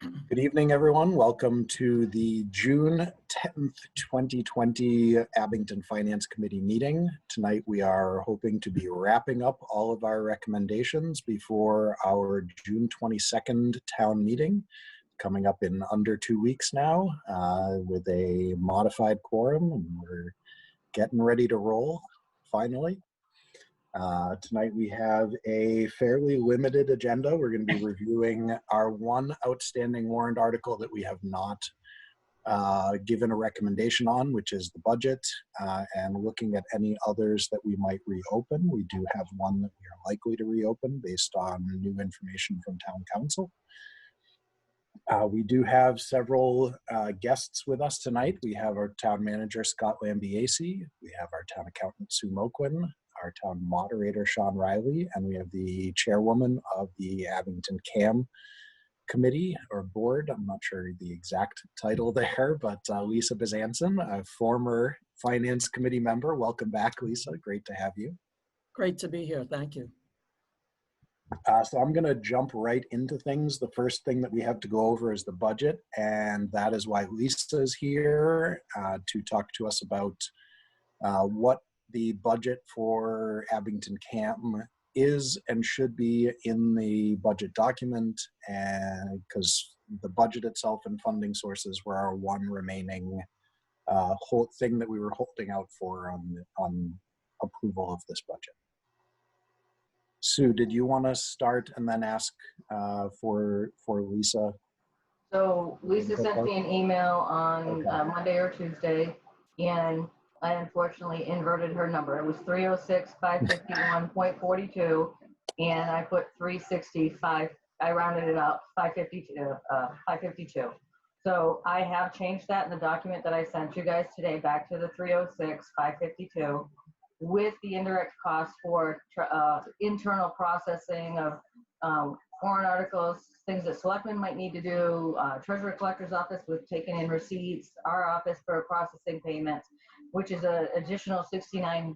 Good evening, everyone. Welcome to the June 10th, 2020 Abington Finance Committee meeting. Tonight, we are hoping to be wrapping up all of our recommendations before our June 22nd town meeting, coming up in under 2 weeks now with a modified quorum, and we're getting ready to roll, finally. Tonight we have a fairly limited agenda. We're going to be reviewing our one outstanding warrant article that we have not given a recommendation on, which is the budget, and looking at any others that we might reopen. We do have one that we are likely to reopen based on new information from town council. We do have several guests with us tonight. We have our town manager, Scott Lambiase. We have our town accountant, Sue Moquin, our town moderator, Sean Riley, and we have the chairwoman of the Abington CAM committee or board. I'm not sure the exact title there, but Lisa Bezanson, a former finance committee member. Welcome back, Lisa. Great to have you. Great to be here. Thank you. So I'm going to jump right into things. The first thing that we have to go over is the budget, and that is why Lisa is here to talk to us about what the budget for Abington CAM is and should be in the budget document, and because the budget itself and funding sources were our one remaining whole thing that we were holding out for on approval of this budget. Sue, did you want to start and then ask for Lisa? So Lisa sent me an email on Monday or Tuesday, and I unfortunately inverted her number. It was 306,551.42, and I put 365. I rounded it up, 552. So I have changed that in the document that I sent you guys today back to the 306,552 with the indirect costs for internal processing of warrant articles, things that selectmen might need to do, treasurer collector's office with taking in receipts, our office for processing payments, which is an additional $6,900.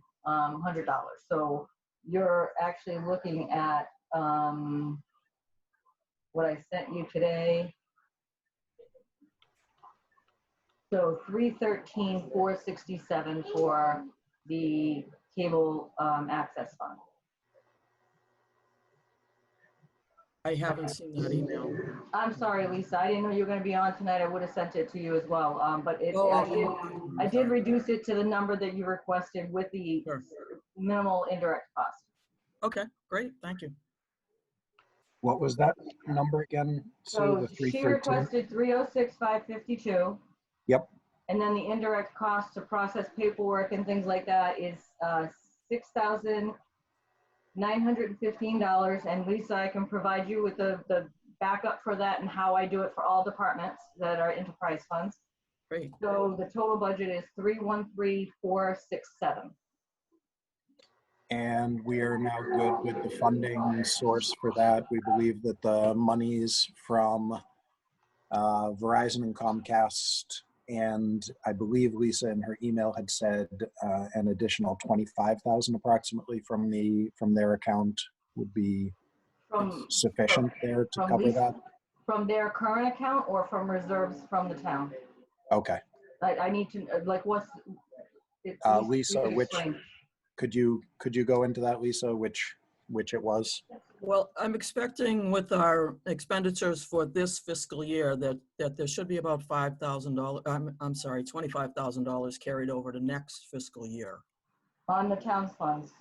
So you're actually looking at what I sent you today. So $313,467 for the cable access fund. I haven't seen that email. I'm sorry, Lisa. I didn't know you were going to be on tonight. I would have sent it to you as well. But I did reduce it to the number that you requested with the minimal indirect cost. Okay, great. Thank you. What was that number again? So she requested 306,552. Yep. And then the indirect cost to process paperwork and things like that is $6,915. And Lisa, I can provide you with the backup for that and how I do it for all departments that are enterprise funds. Great. So the total budget is 313,467. And we are now good with the funding source for that. We believe that the monies from Verizon and Comcast, and I believe Lisa in her email had said an additional 25,000 approximately from their account would be sufficient there to cover that. From their current account or from reserves from the town? Okay. I need to like what's Lisa, which could you go into that, Lisa, which it was? Well, I'm expecting with our expenditures for this fiscal year that there should be about $5,000. I'm sorry, $25,000 carried over to next fiscal year. On the town's funds.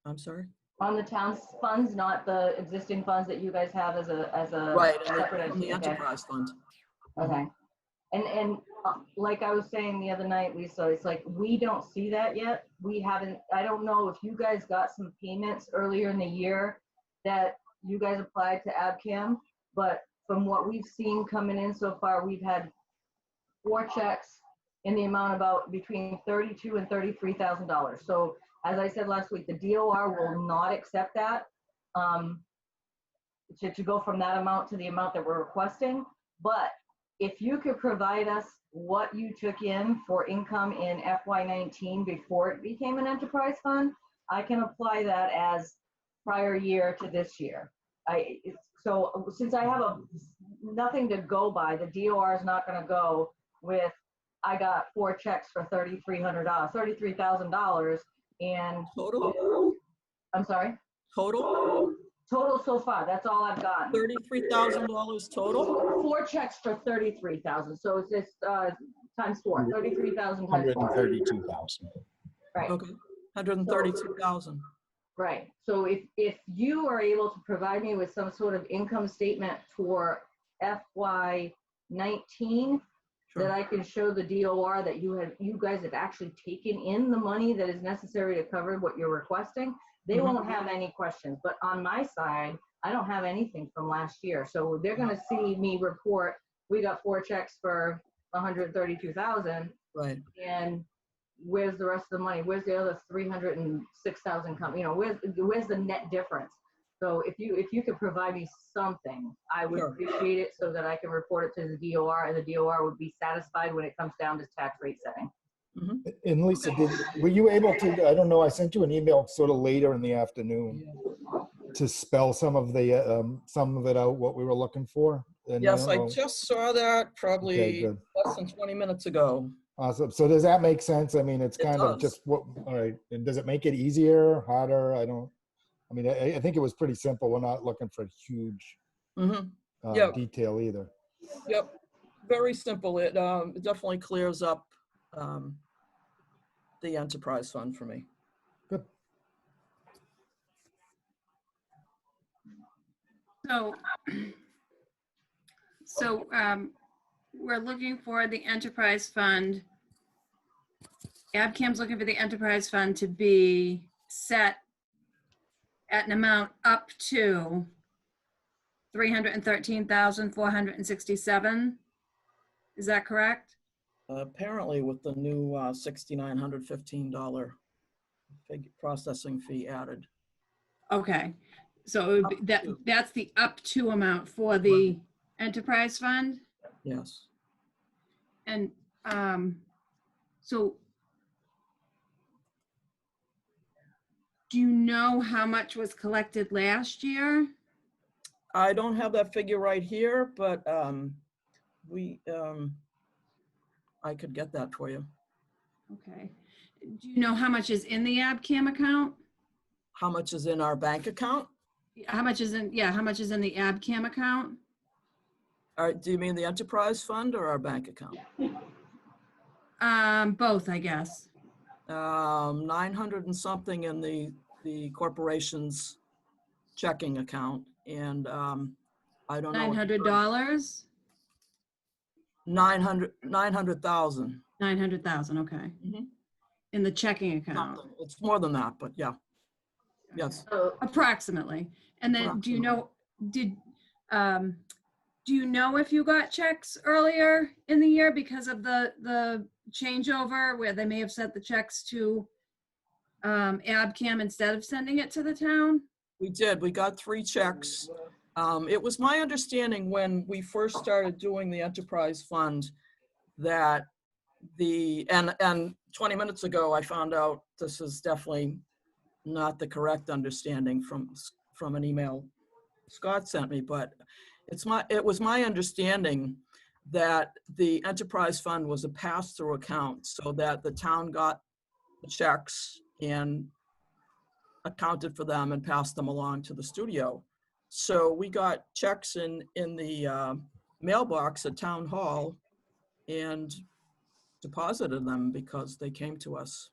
I'm sorry? On the town's funds, not the existing funds that you guys have as a right, separate on the enterprise fund. Okay. And like I was saying the other night, Lisa, it's like we don't see that yet. We haven't. I don't know if you guys got some payments earlier in the year that you guys applied to ABCAM, but from what we've seen coming in so far, we've had 4 checks in the amount about between $32,000 and $33,000. So as I said last week, the DOR will not accept that to go from that amount to the amount that we're requesting. But if you could provide us what you took in for income in FY19 before it became an enterprise fund, I can apply that as prior year to this year. So since I have nothing to go by. The DOR is not going to go with, I got 4 checks for $33,000, and Total? I'm sorry, Total? total so far. That's all I've gotten. $33,000 total? 4 checks for 33,000. So it's just times 4. 33,000 times 4. 132,000. Right. Okay, 132,000. Right. So if you are able to provide me with some sort of income statement for FY19, that I can show the DOR that you guys have actually taken in the money that is necessary to cover what you're requesting, they won't have any questions. But on my side, I don't have anything from last year. So they're going to see me report, we got 4 checks for 132,000. Right. And where's the rest of the money? Where's the other 306,000 come? Where's the net difference? So if you could provide me something, I would appreciate it, so that I can report it to the DOR, and the DOR would be satisfied when it comes down to tax rate setting. And Lisa, were you able to, I don't know, I sent you an email sort of later in the afternoon to spell some of it out, what we were looking for? And Yes, I don't know. just saw that probably Okay, good. less than 20 minutes ago. Awesome. So does that make sense? I mean, it's It kind of does. just what, all right. And does it make it easier, harder? I mean, I think it was pretty simple. We're not looking for huge Yep. detail either. Yep, very simple. It definitely clears up the enterprise fund for me. Good. So we're looking for the enterprise fund. ABCAM's looking for the enterprise fund to be set at an amount up to $313,467. Is that correct? Apparently with the new $6,915 processing fee added. Okay, so it would be that's the up to amount for the enterprise fund? Yes. And so do you know how much was collected last year? I don't have that figure right here, but I could get that for you. Okay. Do you know how much is in the ABCAM account? How much is in our bank account? How much is in, how much is in the ABCAM account? All right, do you mean the enterprise fund or our bank account? Both, I guess. 900 and something in the corporation's checking account, and I don't know. $900? 900,000. 900,000, okay. In the checking account. Something. It's more than that, but yeah. Yes. Approximately. And then do you know if you got checks earlier in the year because of the changeover where they may have sent the checks to ABCAM instead of sending it to the town? We did. We got 3 checks. It was my understanding when we first started doing the enterprise fund that and 20 minutes ago, I found out this is definitely not the correct understanding from an email Scott sent me, but it was my understanding that the enterprise fund was a pass-through account, so that the town got the checks and accounted for them and passed them along to the studio. So we got checks in the mailbox at Town Hall and deposited them because they came to us.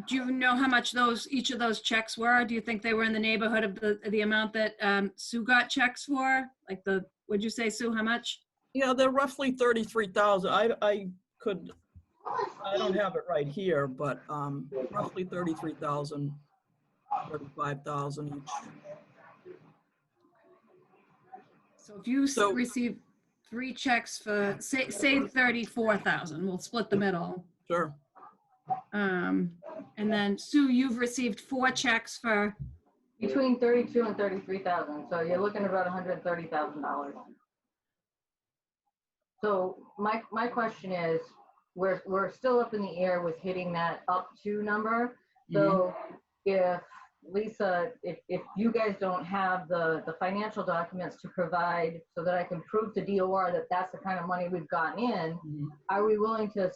Do you know how much each of those checks were? Do you think they were in the neighborhood of the amount that Sue got checks for? Like would you say, Sue, how much? Yeah, they're roughly 33,000. I don't have it right here, but roughly 33,000, 35,000 each. So if you receive 3 checks for say 34,000, we'll split the middle. Sure. And then Sue, you've received 4 checks for Between 32 and 33,000. So you're looking at about $130,000. So my question is, we're still up in the air with hitting that up to number. So if Lisa, if you guys don't have the financial documents to provide so that I can prove to DOR that that's the kind of money we've gotten in, Mhm. are we willing to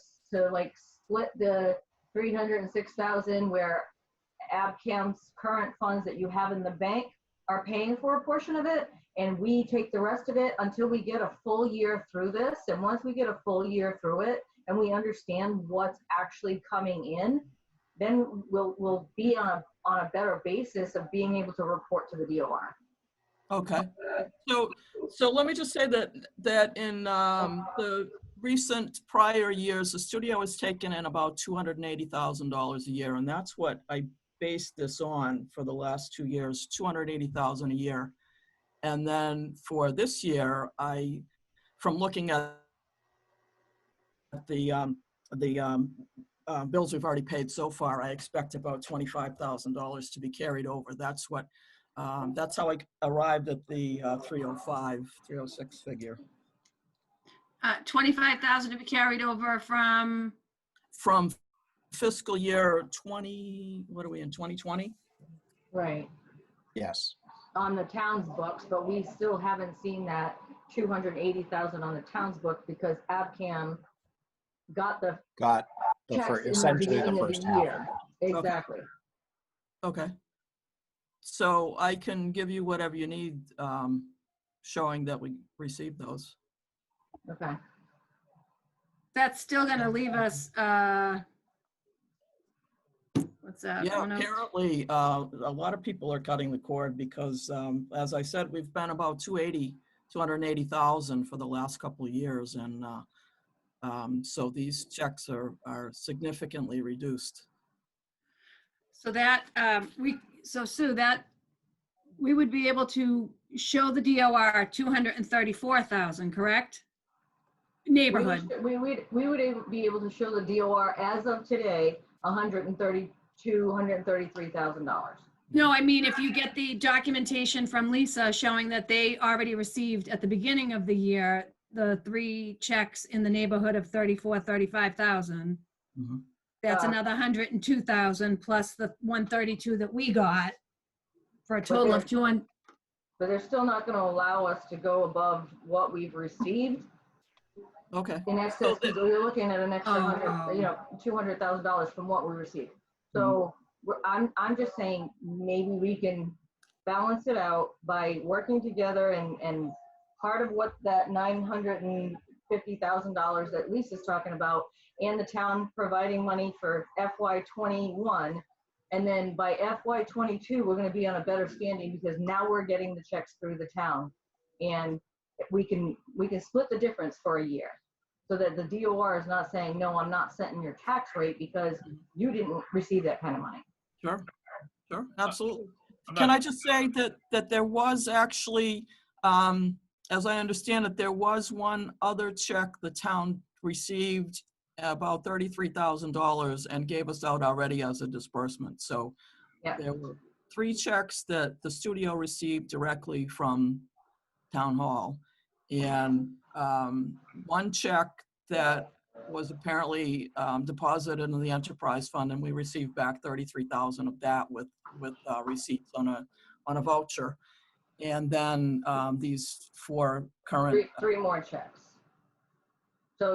like split the 306,000 where ABCAM's current funds that you have in the bank are paying for a portion of it, and we take the rest of it until we get a full year through this? And once we get a full year through it and we understand what's actually coming in, then we'll be on a better basis of being able to report to the DOR. Okay. So let me just say that in the recent prior years, the studio has taken in about $280,000 a year, and that's what I based this on for the last 2 years, $280,000 a year. And then for this year, from looking at the bills we've already paid so far, I expect about $25,000 to be carried over. That's how I arrived at the 306 figure. 25,000 to be carried over from, From fiscal year 20, what are we in, 2020? Right. Yes. On the town's books, but we still haven't seen that 280,000 on the town's book because ABCAM got the Got the checks first, in essentially the beginning of first the half. year. Exactly. Okay. So I can give you whatever you need showing that we received those. Okay. that's still gonna leave us, what's that? Yeah, 100 apparently a lot of people are cutting the cord because, as I said, we've been about 280,000 for the last couple of years. And so these checks are significantly reduced. So that, Sue, that, we would be able to show the DOR 234,000, correct? Neighborhood. We would be able to show the DOR as of today, $133,000. No, I mean, if you get the documentation from Lisa showing that they already received at the beginning of the year, the 3 checks in the neighborhood of 35,000, Mhm. that's another 102,000 plus the 132 that we got for a total of 200. But they're still not going to allow us to go above what we've received Okay. in excess, because we're looking at an extra $200,000 from what we received. So I'm just saying maybe we can balance it out by working together, and part of what that $950,000 that Lisa's talking about, and the town providing money for FY21, and then by FY22 we're going to be on a better standing because now we're getting the checks through the town, and we can split the difference for a year, so that the DOR is not saying, no, I'm not setting your tax rate because you didn't receive that kind of money. Sure, absolutely. Can I just say that there was actually, as I understand it, there was one other check the town received about $33,000 and gave us out already as a disbursement. So Yeah. there were 3 checks that the studio received directly from town hall, and 1 check that was apparently deposited in the enterprise fund, and we received back 33,000 of that with receipts on a voucher. And then these 4 current. 3 more checks. So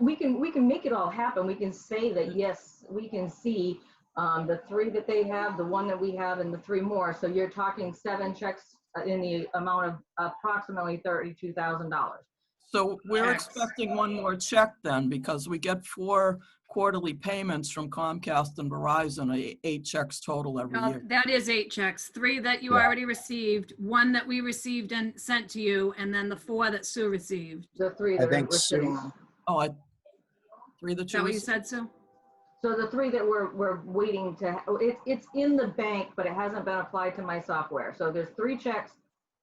we can make it all happen. We can say that, yes, we can see the 3 that they have, the 1 that we have, and the 3 more. So you're talking 7 checks in the amount of approximately $32,000. So we're expecting 1 more check then, because we get 4 quarterly payments from Comcast and Verizon, 8 checks total every year. That is 8 checks, 3 that you already received, 1 that we received and sent to you, and then the 4 that Sue received. The 3 I that think we're sitting on. Oh, 3 that Is that you what you received? said, Sue? So the 3 that we're waiting to, it's in the bank, but it hasn't been applied to my software. So there's 3 checks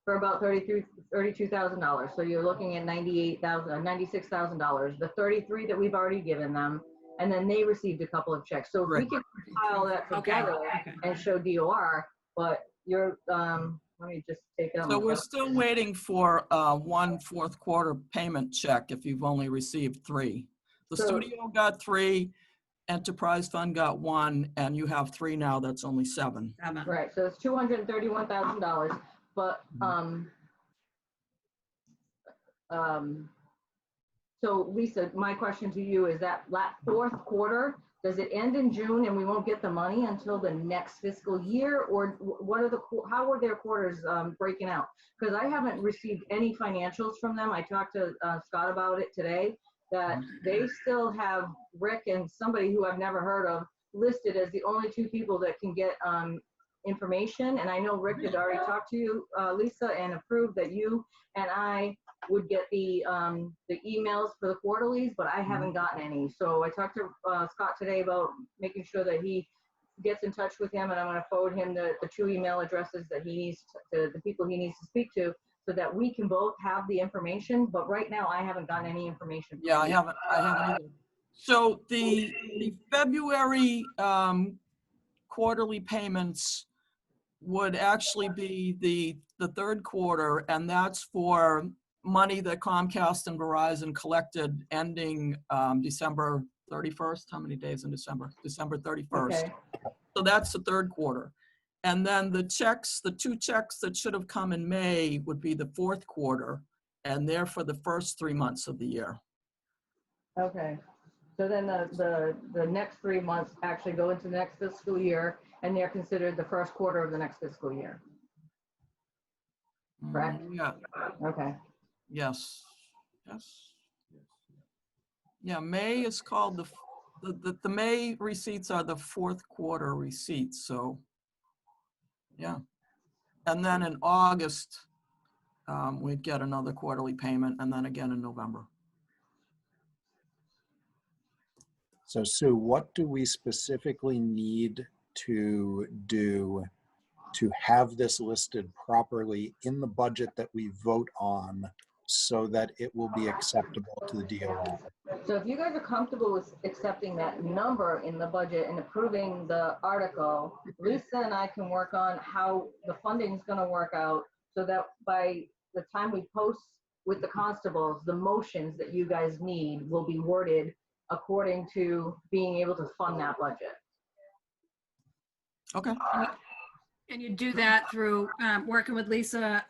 for about $32,000. So you're looking at $96,000. The 33 that we've already given them, and then they received a couple of checks. So if we can compile that together and show DOR, but you're, let me just take out. So we're still waiting for 1 fourth quarter payment check if you've only received 3. The studio got 3. enterprise fund got 1, and you have 3 now, that's only 7. Right, so it's $231,000, but, so Lisa, my question to you is that fourth quarter, does it end in June and we won't get the money until the next fiscal year? Or what are how are their quarters breaking out? Because I haven't received any financials from them. I talked to Scott about it today, that they still have Rick and somebody who I've never heard of listed as the only 2 people that can get information. And I know Rick had already talked to you, Lisa, and approved that you and I would get the emails for the quarterlies, but I haven't gotten any. So I talked to Scott today about making sure that he gets in touch with him, and I'm going to forward him the 2 email addresses that he needs to the people he needs to speak to, so that we can both have the information. But right now, I haven't gotten any information. Yeah, I haven't either. So the February quarterly payments would actually be the third quarter, and that's for money that Comcast and Verizon collected ending December 31st. How many days in December? December 31st. Okay. So that's the third quarter. And then the 2 checks that should have come in May would be the fourth quarter, and they're for the first 3 months of the year. Okay. So then the next 3 months actually go into the next fiscal year, and they're considered the first quarter of the next fiscal year. Correct? Yeah. Okay. Yes. Yeah, May is called the May receipts are the fourth quarter receipts, so yeah. And then in August, we'd get another quarterly payment, and then again in November. So Sue, what do we specifically need to do to have this listed properly in the budget that we vote on so that it will be acceptable to the DOR? So if you guys are comfortable with accepting that number in the budget and approving the article, Lisa and I can work on how the funding is going to work out, so that by the time we post with the constables, the motions that you guys need will be worded according to being able to fund that budget. Okay. And you do that through working with Lisa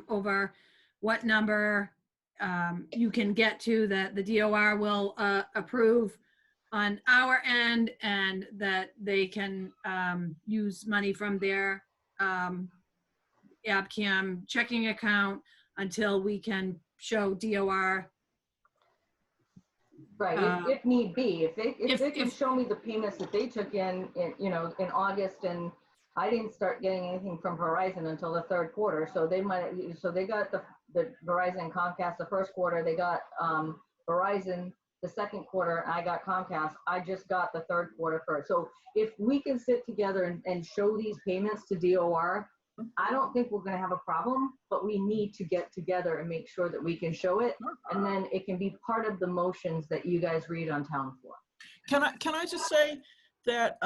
over what number you can get to that the DOR will approve on our end, and that they can use money from their ABCAM checking account until we can show DOR. Right, if need be, if they can show me the payments that they took in August, and I didn't start getting anything from Verizon until the third quarter, so they got the Verizon and Comcast the first quarter, they got Verizon the second quarter, and I got Comcast. I just got the third quarter first. So if we can sit together and show these payments to DOR, I don't think we're going to have a problem, but we need to get together and make sure that we can show it, and then it can be part of the motions that you guys read on town floor. Can I just say that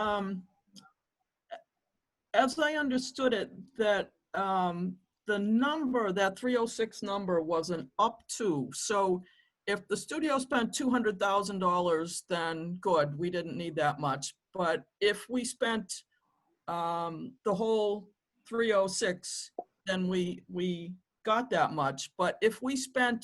as I understood it, that the number, that 306 number, was an up to. So if the studio spent $200,000, then good, we didn't need that much. But if we spent the whole 306, then we got that much. But if we spent,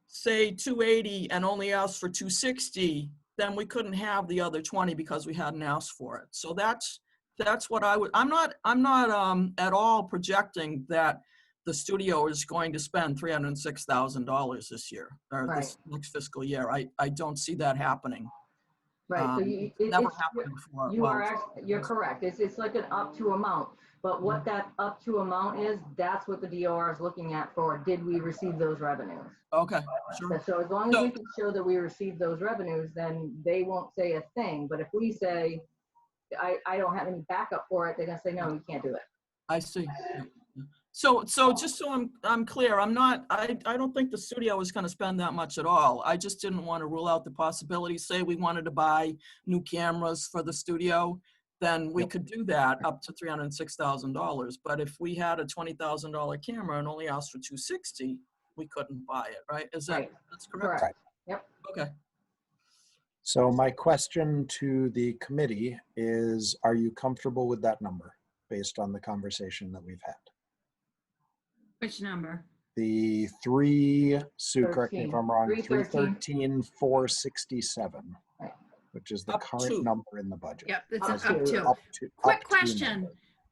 say, 280 and only asked for 260, then we couldn't have the other 20 because we hadn't asked for it. So that's what I would. I'm not at all projecting that the studio is going to spend $306,000 this year or this next fiscal year. I don't see that happening. Right. So never happened before. You're correct. It's like an up to amount. But what that up to amount is, that's what the DOR is looking at for, did we receive those revenues? Okay, sure. So as long as we can show that we received those revenues, then they won't say a thing. But if we say, I don't have any backup for it, they're gonna say, no, you can't do it. I see. So just so I'm clear, I don't think the studio is going to spend that much at all. I just didn't want to rule out the possibility. Say we wanted to buy new cameras for the studio, then we could do that up to $306,000. But if we had a $20,000 camera and only asked for $260,000, we couldn't buy it, right? Is that Right. That's correct? Correct. Yep. Okay. So my question to the committee is, are you comfortable with that number based on the conversation that we've had? Which number? The three, Sue, correct me if 13. I'm wrong, 313. 313,467, Right. which is the Up current to. number in the budget. Yep, it's Up an up to. to. Up to. Quick up to question,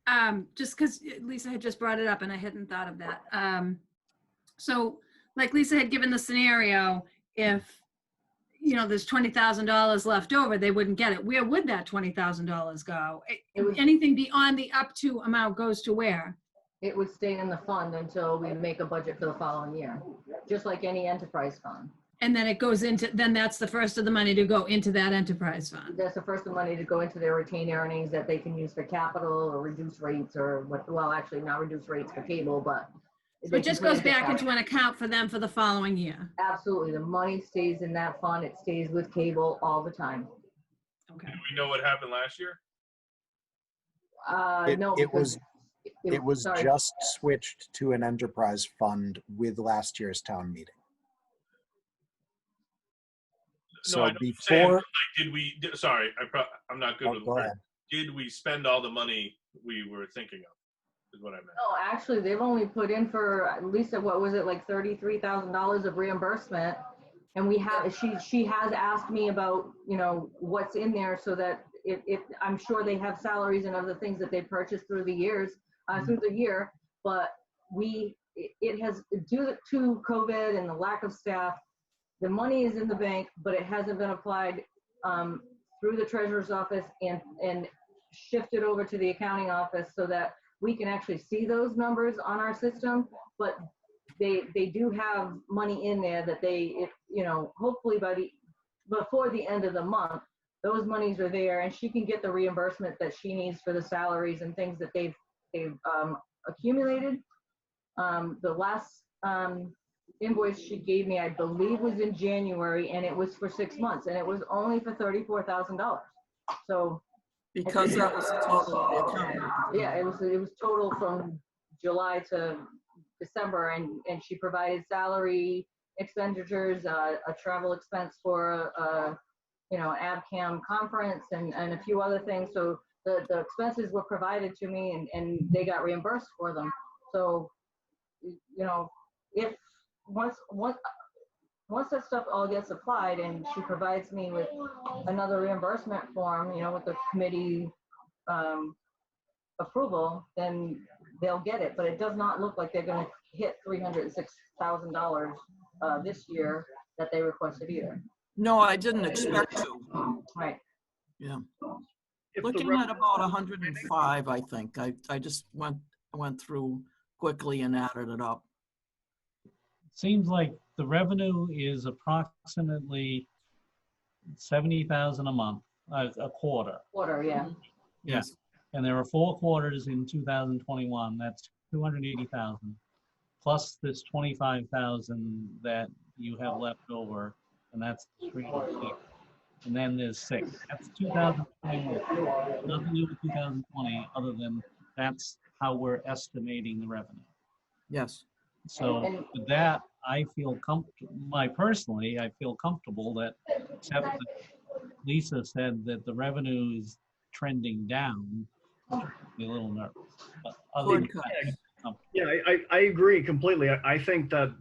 number. just because Lisa had just brought it up and I hadn't thought of that. So like Lisa had given the scenario, if, you know, there's $20,000 left over, they wouldn't get it. Where would that $20,000 go? It would- Anything beyond the up to amount goes to where? It would stay in the fund until we make a budget for the following year, just like any enterprise fund. And then it goes into, then that's the first of the money to go into that enterprise fund. That's the first of money to go into their retained earnings that they can use for capital or reduce rates or what, well, actually not reduce rates for cable, but. So they it just can put goes back capital. into an account for them for the following year. Absolutely. The money stays in that fund. It stays with cable all the time. Okay. Do we know what happened last year? No, It was, because it was sorry. just switched to an enterprise fund with last year's town meeting. So No, I know what you're saying, before, but, like, did we, sorry, I'm not good oh, with go words. ahead. Did we spend all the money we were thinking of, is what I meant. No, actually, they've only put in for at least, what was it, like $33,000 of reimbursement. And we have, she has asked me about, you know, what's in there so that if I'm sure they have salaries and other things that they purchased through the years, through the year, but it has, due to COVID and the lack of staff, the money is in the bank, but it hasn't been applied through the treasurer's office and shifted over to the accounting office so that we can actually see those numbers on our system. But they do have money in there that you know, hopefully before the end of the month, those monies are there and she can get the reimbursement that she needs for the salaries and things that they've accumulated. The last invoice she gave me, I believe, was in January, and it was for 6 months, and it was only for $34,000. So Because that was the total of the account. yeah, it was total from July to December, and she provided salary expenditures, a travel expense for you know, ABCAM conference and a few other things. So the expenses were provided to me, and they got reimbursed for them. So, you know, if once that stuff all gets applied and she provides me with another reimbursement form, you know, with the committee approval, then they'll get it. But it does not look like they're going to hit $306,000 this year that they requested either. No, I didn't expect to. Right. Yeah. If the Looking rev- at about 105, I think. I just went through quickly and added it up. Seems like the revenue is approximately 70,000 a month, a quarter. Quarter, yeah. Yes. And there are 4 quarters in 2021. That's 280,000 plus this 25,000 that you have left over, and that's 306. And then there's 6. That's 2021. Nothing to do with 2020, other than that's how we're estimating the revenue. Yes. So And- with that, I feel comfortable, personally, I feel comfortable that, except that Lisa said that the revenue is trending down, which makes me a little nervous. But other than Cord cuts. that, Yeah, I agree completely. I think that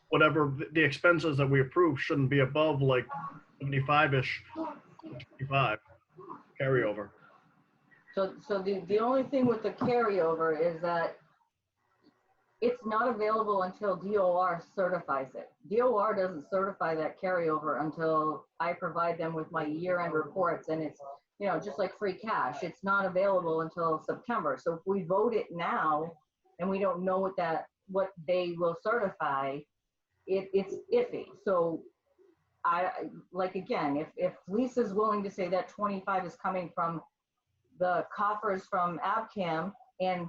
whatever the expenses that we approve shouldn't be above like 75-ish, 55 carryover. So the only thing with the carryover is that it's not available until DOR certifies it. DOR doesn't certify that carryover until I provide them with my year-end reports, and it's, you know, just like free cash. It's not available until September. So if we vote it now and we don't know what they will certify, it's iffy. So again, if Lisa's willing to say that 25 is coming from the coffers from ABCAM, and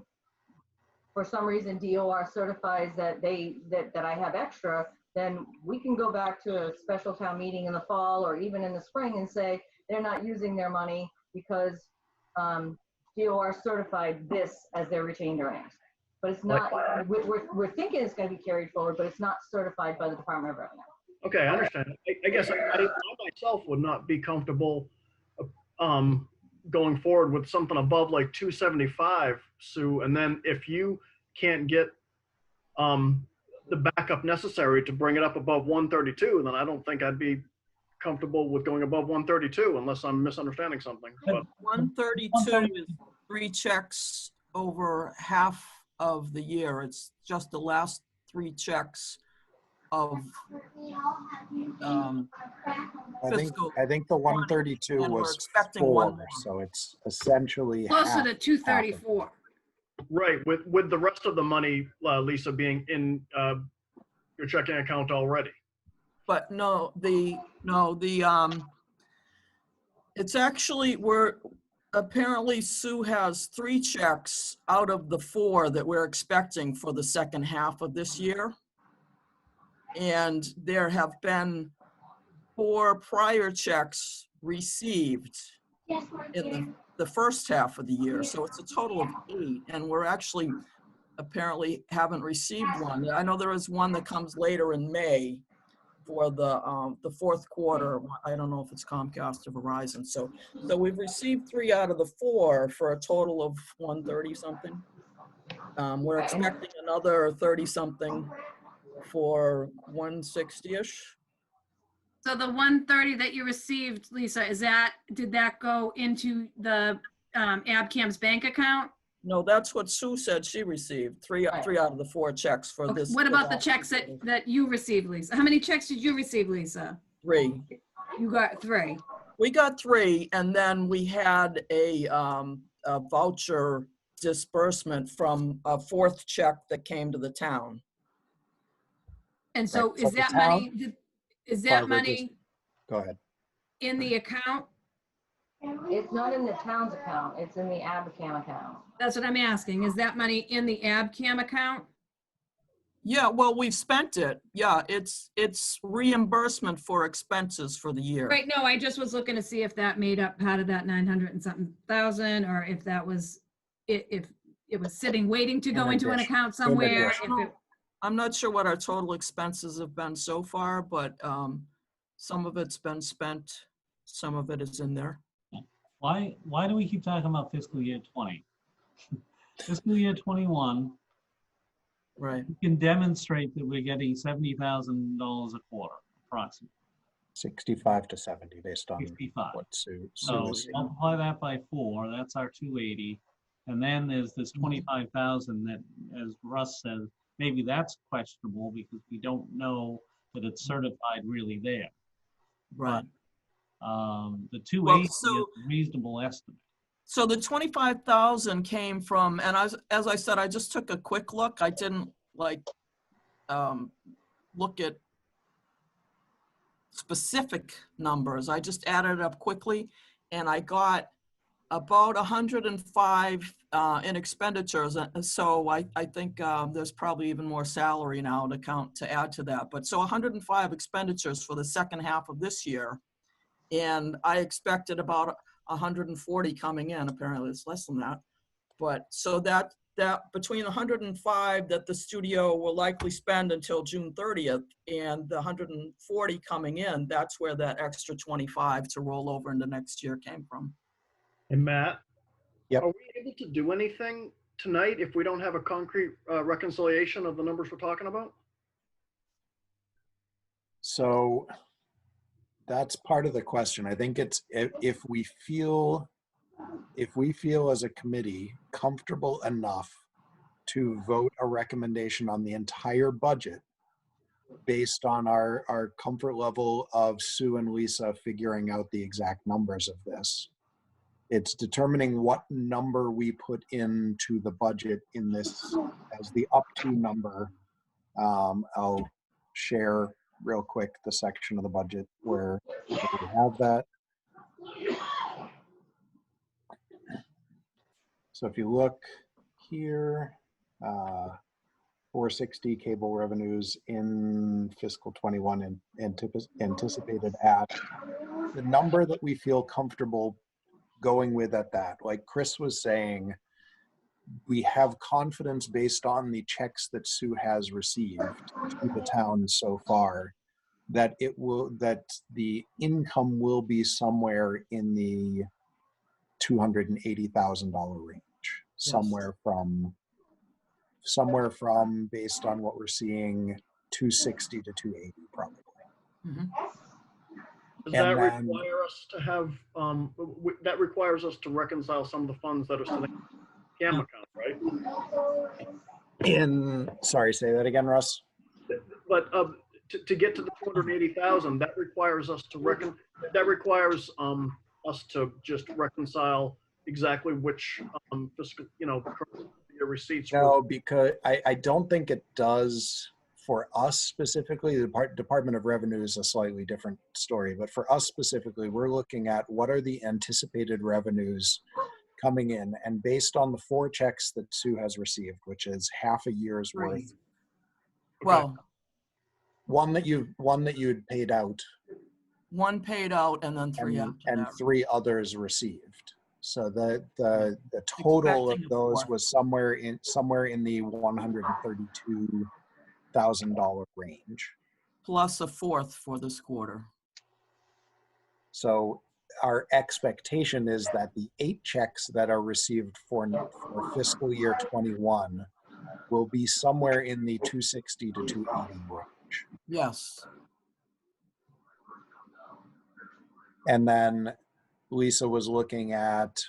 for some reason DOR certifies that I have extra, then we can go back to a special town meeting in the fall or even in the spring and say they're not using their money because DOR certified this as their retained earnings. But it's not, we're thinking it's going to be carried forward, but it's not certified by the Department of Revenue. Okay, I understand. I guess I myself would not be comfortable going forward with something above like 275, Sue. And then if you can't get the backup necessary to bring it up above 132, then I don't think I'd be comfortable with going above 132 unless I'm misunderstanding something. But 132 is 3 checks over half of the year. It's just the last 3 checks of fiscal. I think the 132 And we're was expecting one 4, more. so it's essentially Closer half. to 234. right, with the rest of the money, Lisa, being in your checking account already. But it's actually, apparently Sue has 3 checks out of the 4 that we're expecting for the second half of this year. And there have been 4 prior checks received in the first half of the year. So it's a total of 8, and we're actually apparently haven't received one. I know there is one that comes later in May for the fourth quarter. I don't know if it's Comcast or Verizon. So we've received 3 out of the 4 for a total of 130 something. We're expecting another 30 something for 160-ish. So the 130 that you received, Lisa, did that go into the Abcam's bank account? No, that's what Sue said she received. 3 out of the 4 checks for Okay, this. what about the checks that you received, Lisa? How many checks did you receive, Lisa? 3. You got 3. We got 3, and then we had a voucher disbursement from a 4th check that came to the town. And so Right, so is the that town- money, is that Barbara, money Go ahead. in the account? It's not in the town's account, it's in the Abacam account. That's what I'm asking. Is that money in the Abcam account? Yeah, well, we've spent it. Yeah, it's reimbursement for expenses for the year. Right, no, I just was looking to see if that made up part of that 900 and something thousand, or if that was, if it was sitting, waiting to go into an addition. account somewhere. If addition. it- I'm not sure what our total expenses have been so far, but some of it's been spent, some of it is in there. Why do we keep talking about fiscal year 20? Fiscal year 21, Right. you can demonstrate that we're getting $70,000 a quarter, approximately 65 to 70 based on 65. what Sue So was saying. multiply that by 4, that's our 280. And then there's this 25,000 that, as Russ says, maybe that's questionable because we don't know that it's certified really there. Right. The 280 so- is a reasonable estimate. So the 25,000 came from, and as I said, I just took a quick look. I didn't look at specific numbers. I just added it up quickly, and I got about 105 in expenditures. So I think there's probably even more salary now to add to that. But so 105 expenditures for the second half of this year, and I expected about 140 coming in. Apparently it's less than that. But so that between 105 that the studio will likely spend until June 30th and the 140 coming in, that's where that extra 25 to roll over into next year came from. And Matt, Yep. are we able to do anything tonight if we don't have a concrete reconciliation of the numbers we're talking about? So that's part of the question. I think it's if we feel as a committee comfortable enough to vote a recommendation on the entire budget based on our comfort level of Sue and Lisa figuring out the exact numbers of this. It's determining what number we put into the budget in this as the up to number. I'll share real quick the section of the budget where we have that. So if you look here, 460 cable revenues in fiscal 21 and anticipated at the number that we feel comfortable going with at that. Like Chris was saying, we have confidence based on the checks that Sue has received to the town so far that the income will be somewhere in the $280,000 range, somewhere from based on what we're seeing, 260 to 280 probably. Mhm. Does And that then- require us to have, that requires us to reconcile some of the funds that are sitting in the CAM account, right? Sorry, say that again, Russ. But to get to the 280,000, that requires us to us to just reconcile exactly which fiscal, current year receipts. No, because I don't think it does for us specifically. The Department of Revenue is a slightly different story, but for us specifically, we're looking at what are the anticipated revenues coming in, and based on the 4 checks that Sue has received, which is half a year's Right. worth, Well, one that you had paid out, one paid out and then 3 after and that. 3 others received. So the total of Expecting a those fourth. was somewhere in the $132,000 range. Plus a fourth for this quarter. So our expectation is that the 8 checks that are received for fiscal year 21 will be somewhere in the 260 to 280 range. Yes. And then Lisa was looking at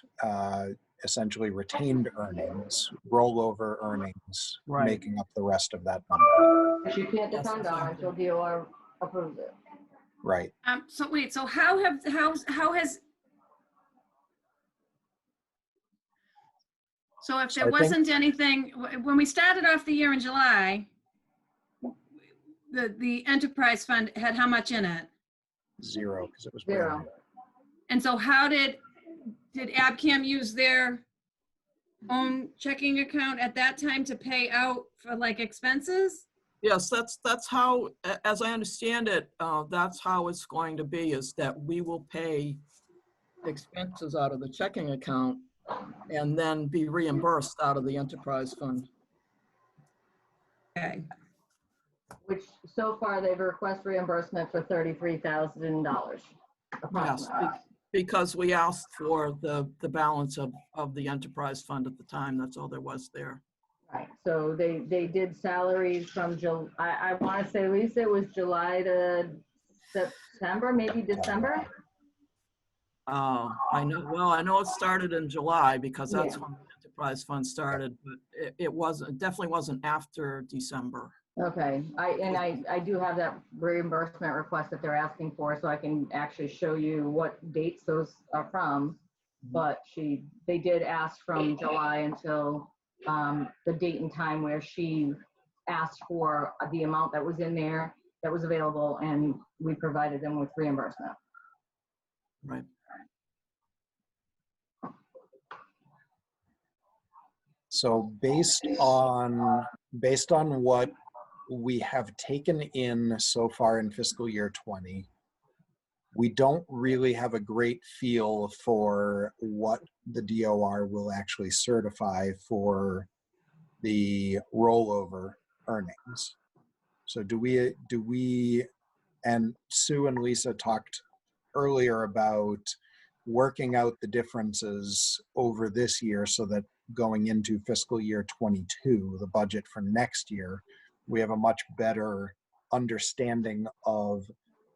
essentially retained earnings, rollover earnings, Right. making up the rest of that number. Which you can't Yes, depend on exactly. until DOR approves it. Right. So wait, so how has, so if So there I think- wasn't anything, when we started off the year in July, the enterprise fund had how much in it? 0, because it was 0. brand new. And so how did ABCAM use their own checking account at that time to pay out for like expenses? Yes, that's how, as I understand it, that's how it's going to be, is that we will pay expenses out of the checking account and then be reimbursed out of the enterprise fund. Okay. Which so far they've requested reimbursement for $33,000 Yes, approximately. because we asked for the balance of the enterprise fund at the time. That's all there was there. Right, so they did salaries from I want to say, Lisa, it was July to September, maybe December? I know it started in July because that's Yeah. when the enterprise fund started, but it definitely wasn't after December. Okay, I do have that reimbursement request that they're asking for, so I can actually show you what dates those are from. But they did ask from July until the date and time where she asked for the amount that was in there that was available, and we provided them with reimbursement. Right. So based on what we have taken in so far in fiscal year 20, we don't really have a great feel for what the DOR will actually certify for the rollover earnings. So do we, and Sue and Lisa talked earlier about working out the differences over this year so that going into fiscal year 22, the budget for next year, we have a much better understanding of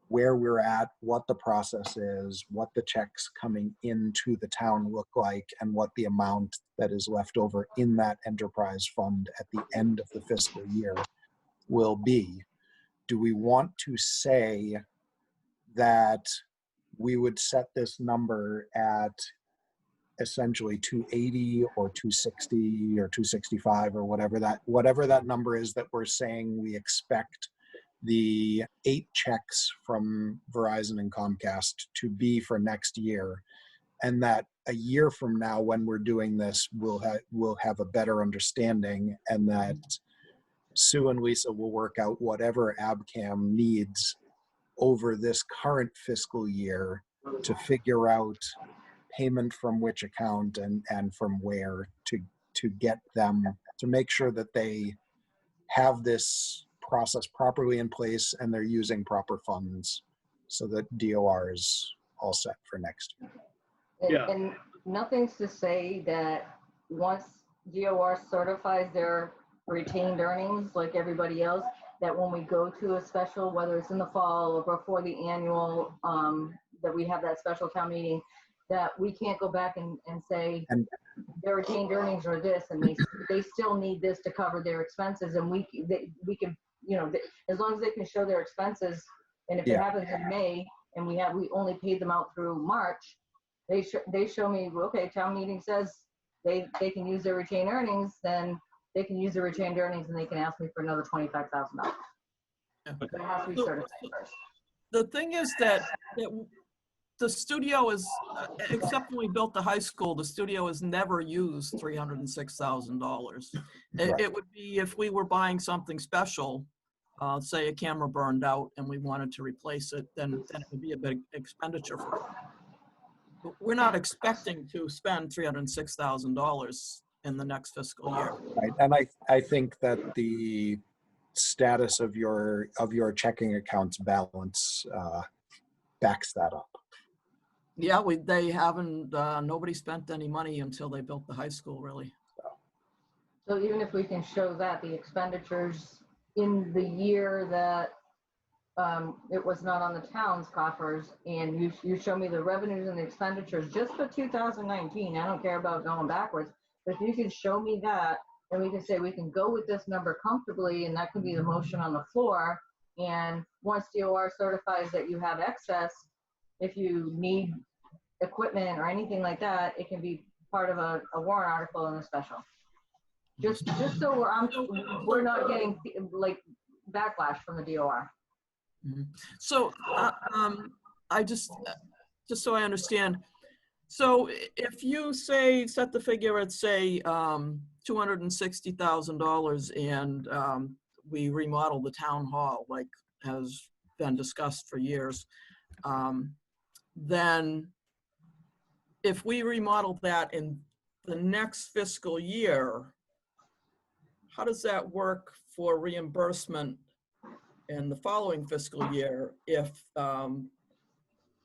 where we're at, what the process is, what the checks coming into the town look like, and what the amount that is left over in that enterprise fund at the end of the fiscal year will be. Do we want to say that we would set this number at essentially 280 or 260 or 265 or whatever that number is that we're saying we expect the 8 checks from Verizon and Comcast to be for next year, and that a year from now when we're doing this we'll have a better understanding, and that Sue and Lisa will work out whatever ABCAM needs over this current fiscal year to figure out payment from which account and from where to get them, to make sure that they have this process properly in place and they're using proper funds so that DOR is all set for next year. Yeah. And nothing's to say that once DOR certifies their retained earnings, like everybody else, that when we go to a special, whether it's in the fall or before the annual, that we have that special town meeting, that we can't go back and say And- their retained earnings are this, and they still need this to cover their expenses, and we can, you know, as long as they can show their expenses, and if it Yeah. happens in May and we only paid them out through March, they show me, okay, town meeting says they can use their retained earnings, then they can use their retained earnings and they can ask me for another $25,000. Yeah. But it has to be So- certified first. The thing is that the studio is, except when we built the high school, the studio has never used $306,000. Right. It would be if we were buying something special, say a camera burned out and we wanted to replace it, then it would be a big expenditure for us. But we're not expecting to spend $306,000 in the next fiscal year. Right, and I think that the status of your checking accounts balance backs that up. Yeah, they haven't, nobody spent any money until they built the high school, really. So even if we can show that the expenditures in the year that it was not on the town's coffers, and you show me the revenues and the expenditures just for 2019, I don't care about going backwards, but if you can show me that, then we can say we can go with this number comfortably, and that can be the motion on the floor. And once DOR certifies that you have excess, if you need equipment or anything like that, it can be part of a warrant article in a special. Just so we're not getting like backlash from the DOR. So I just so I understand. So if you set the figure at say $260,000 and we remodel the town hall like has been discussed for years, then if we remodel that in the next fiscal year, how does that work for reimbursement in the following fiscal year if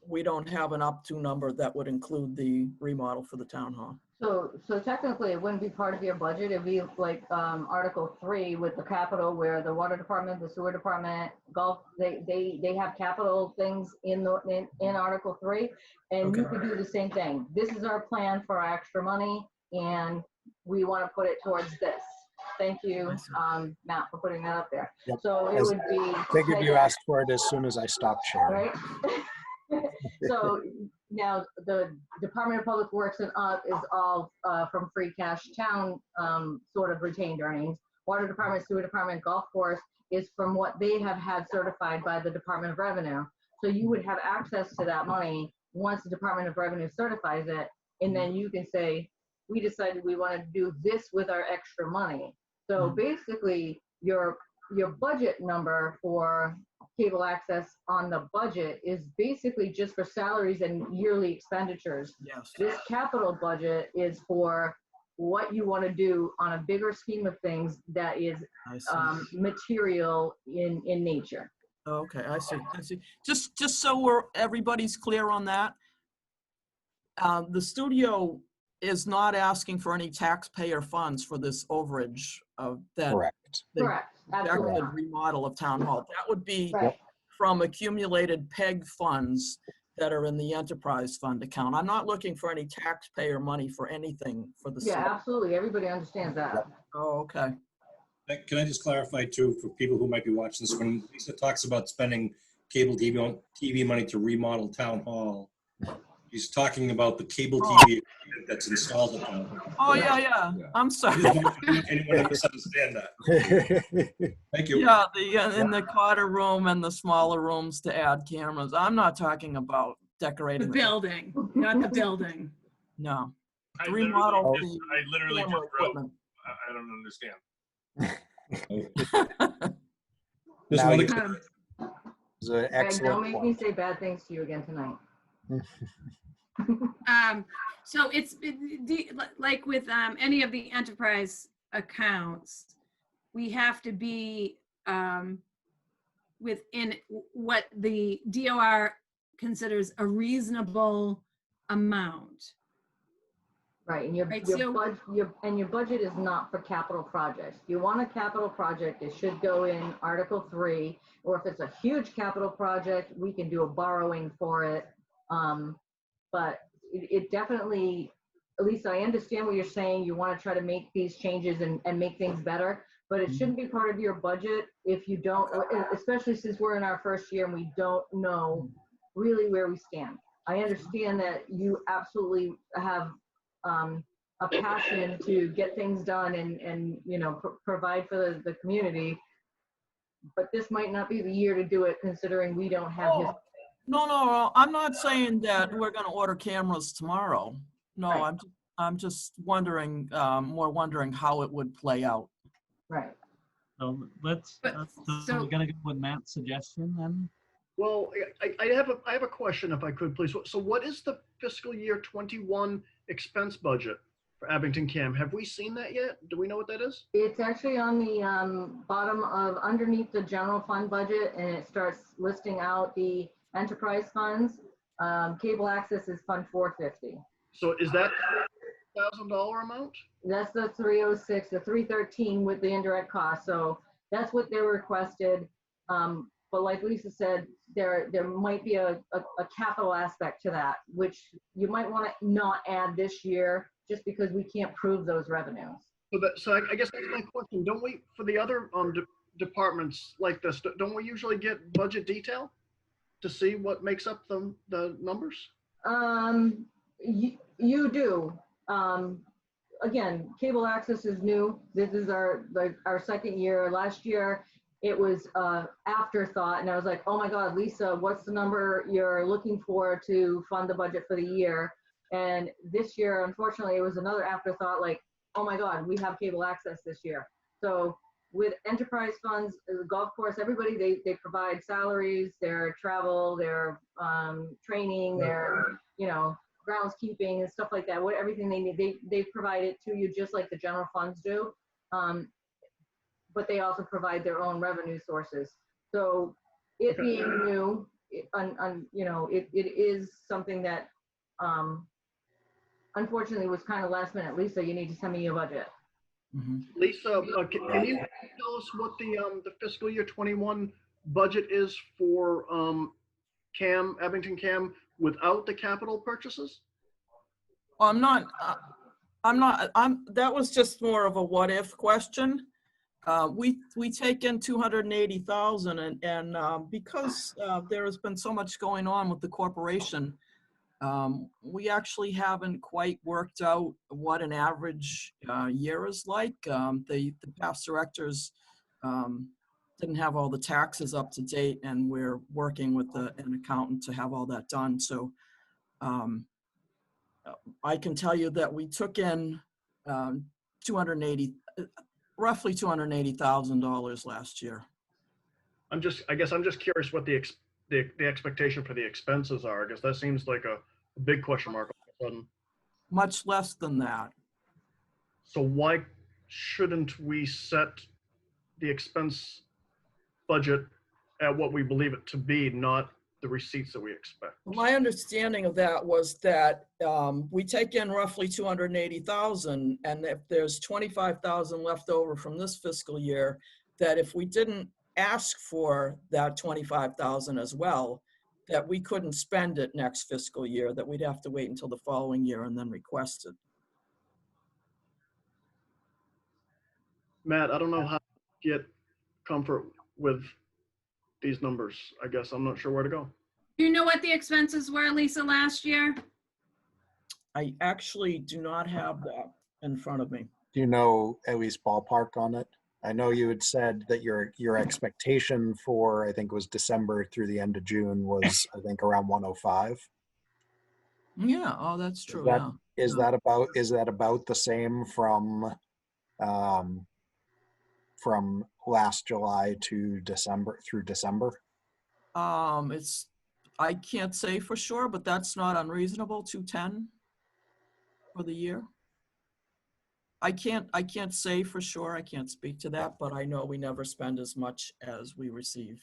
we don't have an up to number that would include the remodel for the town hall? So technically, it wouldn't be part of your budget. It'd be like Article 3 with the capital, where the water department, the sewer department, golf, they have capital things in Article 3, and you could do the same thing. This is our plan for our extra money, and we want to put it towards this. Thank you, Matt, for putting that up there. Yep. So it would be. Figured you asked for it as soon as I stopped sharing. Right? So now the Department of Public Works and is all from free cash town sort of retained earnings. Water department, sewer department, golf course is from what they have had certified by the Department of Revenue. So you would have access to that money once the Department of Revenue certifies it, and then you can say, we decided we want to do this with our extra money. So basically your budget number for cable access on the budget is basically just for salaries and yearly expenditures. Yes. This capital budget is for what you want to do on a bigger scheme of things that is I see. material in nature. Okay, I see. Just so everybody's clear on that, the studio is not asking for any taxpayer funds for this overage of that. Correct. the Correct. Absolutely. projected remodel of town hall. That would be Right. from accumulated PEG funds that are in the enterprise fund account. I'm not looking for any taxpayer money for anything for the Yeah, city. absolutely. Everybody understands that. Oh, okay. Can I just clarify too, for people who might be watching this, when Lisa talks about spending cable TV money to remodel town hall, she's talking about the cable TV equipment that's installed at town hall. Oh, yeah. I'm I sorry. just don't want anyone to misunderstand that. Thank you. Yeah, in the Carter room and the smaller rooms to add cameras. I'm not talking about The decorating. building, not the building. No. I To literally remodel just- the I literally camera just wrote, equipment. I don't understand. Just Now wanted you- to- It's an Greg, don't excellent make me point. say bad things to you again tonight. So like with any of the enterprise accounts, we have to be within what the DOR considers a reasonable amount. Right, and your Right, your so- budget your budget is not for capital projects. If you want a capital project, it should go in Article 3, or if it's a huge capital project, we can do a borrowing for it. But it definitely, Elisa, I understand what you're saying. You want to try to make these changes and make things better, but it shouldn't be part of your budget if you don't, especially since we're in our first year and we don't know really where we stand. I understand that you absolutely have a passion to get things done and you know, provide for the community, but this might not be the year to do it considering we don't have his. No, I'm not saying that we're gonna order cameras tomorrow. No, Right. I'm just wondering, more wondering how it would play out. Right. So But- so we're gonna go with Matt's suggestion then? Well, I have a question if I could, please. So what is the fiscal year 21 expense budget for Abington Cam? Have we seen that yet? Do we know what that is? It's actually on the bottom of underneath the general fund budget, and it starts listing out the enterprise funds. Cable access is Fund 450. So is that $1,000 amount? That's the 306, the 313 with the indirect cost. So that's what they requested. But like Lisa said, there might be a capital aspect to that, which you might want to not add this year just because we can't prove those revenues. So I guess that's my question. Don't we, for the other departments like this, don't we usually get budget detail to see what makes up the numbers? You do. Again, cable access is new. This is our second year. Last year, it was afterthought, and I was like, oh my God, Lisa, what's the number you're looking for to fund the budget for the year? And this year, unfortunately, it was another afterthought, like, oh my God, we have cable access this year. So with enterprise funds, the golf course, everybody, they provide salaries, their travel, their training, their, you know, groundskeeping and stuff like that. Everything they need, they provide it to you just like the general funds do. But they also provide their own revenue sources. So it being new, you know, it is something that unfortunately was kind of last minute. Lisa, you need to send me your budget. Lisa, can you tell us what the fiscal year 21 budget is for Abington Cam without the capital purchases? Well, that was just more of a what if question. We take in 280,000 and because there has been so much going on with the corporation, we actually haven't quite worked out what an average year is like. The past directors didn't have all the taxes up to date, and we're working with an accountant to have all that done. So I can tell you that we took in roughly $280,000 last year. I guess I'm just curious what the expectation for the expenses are. I guess that seems like a big question mark all of a sudden. Much less than that. So why shouldn't we set the expense budget at what we believe it to be, not the receipts that we expect? My understanding of that was that we take in roughly 280,000, and if there's 25,000 left over from this fiscal year, that if we didn't ask for that 25,000 as well, that we couldn't spend it next fiscal year, that we'd have to wait until the following year and then request it. Matt, I don't know how to get comfort with these numbers. I guess I'm not sure where to go. Do you know what the expenses were, Lisa, last year? I actually do not have that in front of me. Do you know at least ballpark on it? I know you had said that your expectation for, I think it was December through the end of June was, I think, around 105. Yeah, oh, that's true. Is that about the same from last July to December through December? I can't say for sure, but that's not unreasonable, 210 for the year. I can't say for sure. I can't speak to that, but I know we never spend as much as we receive.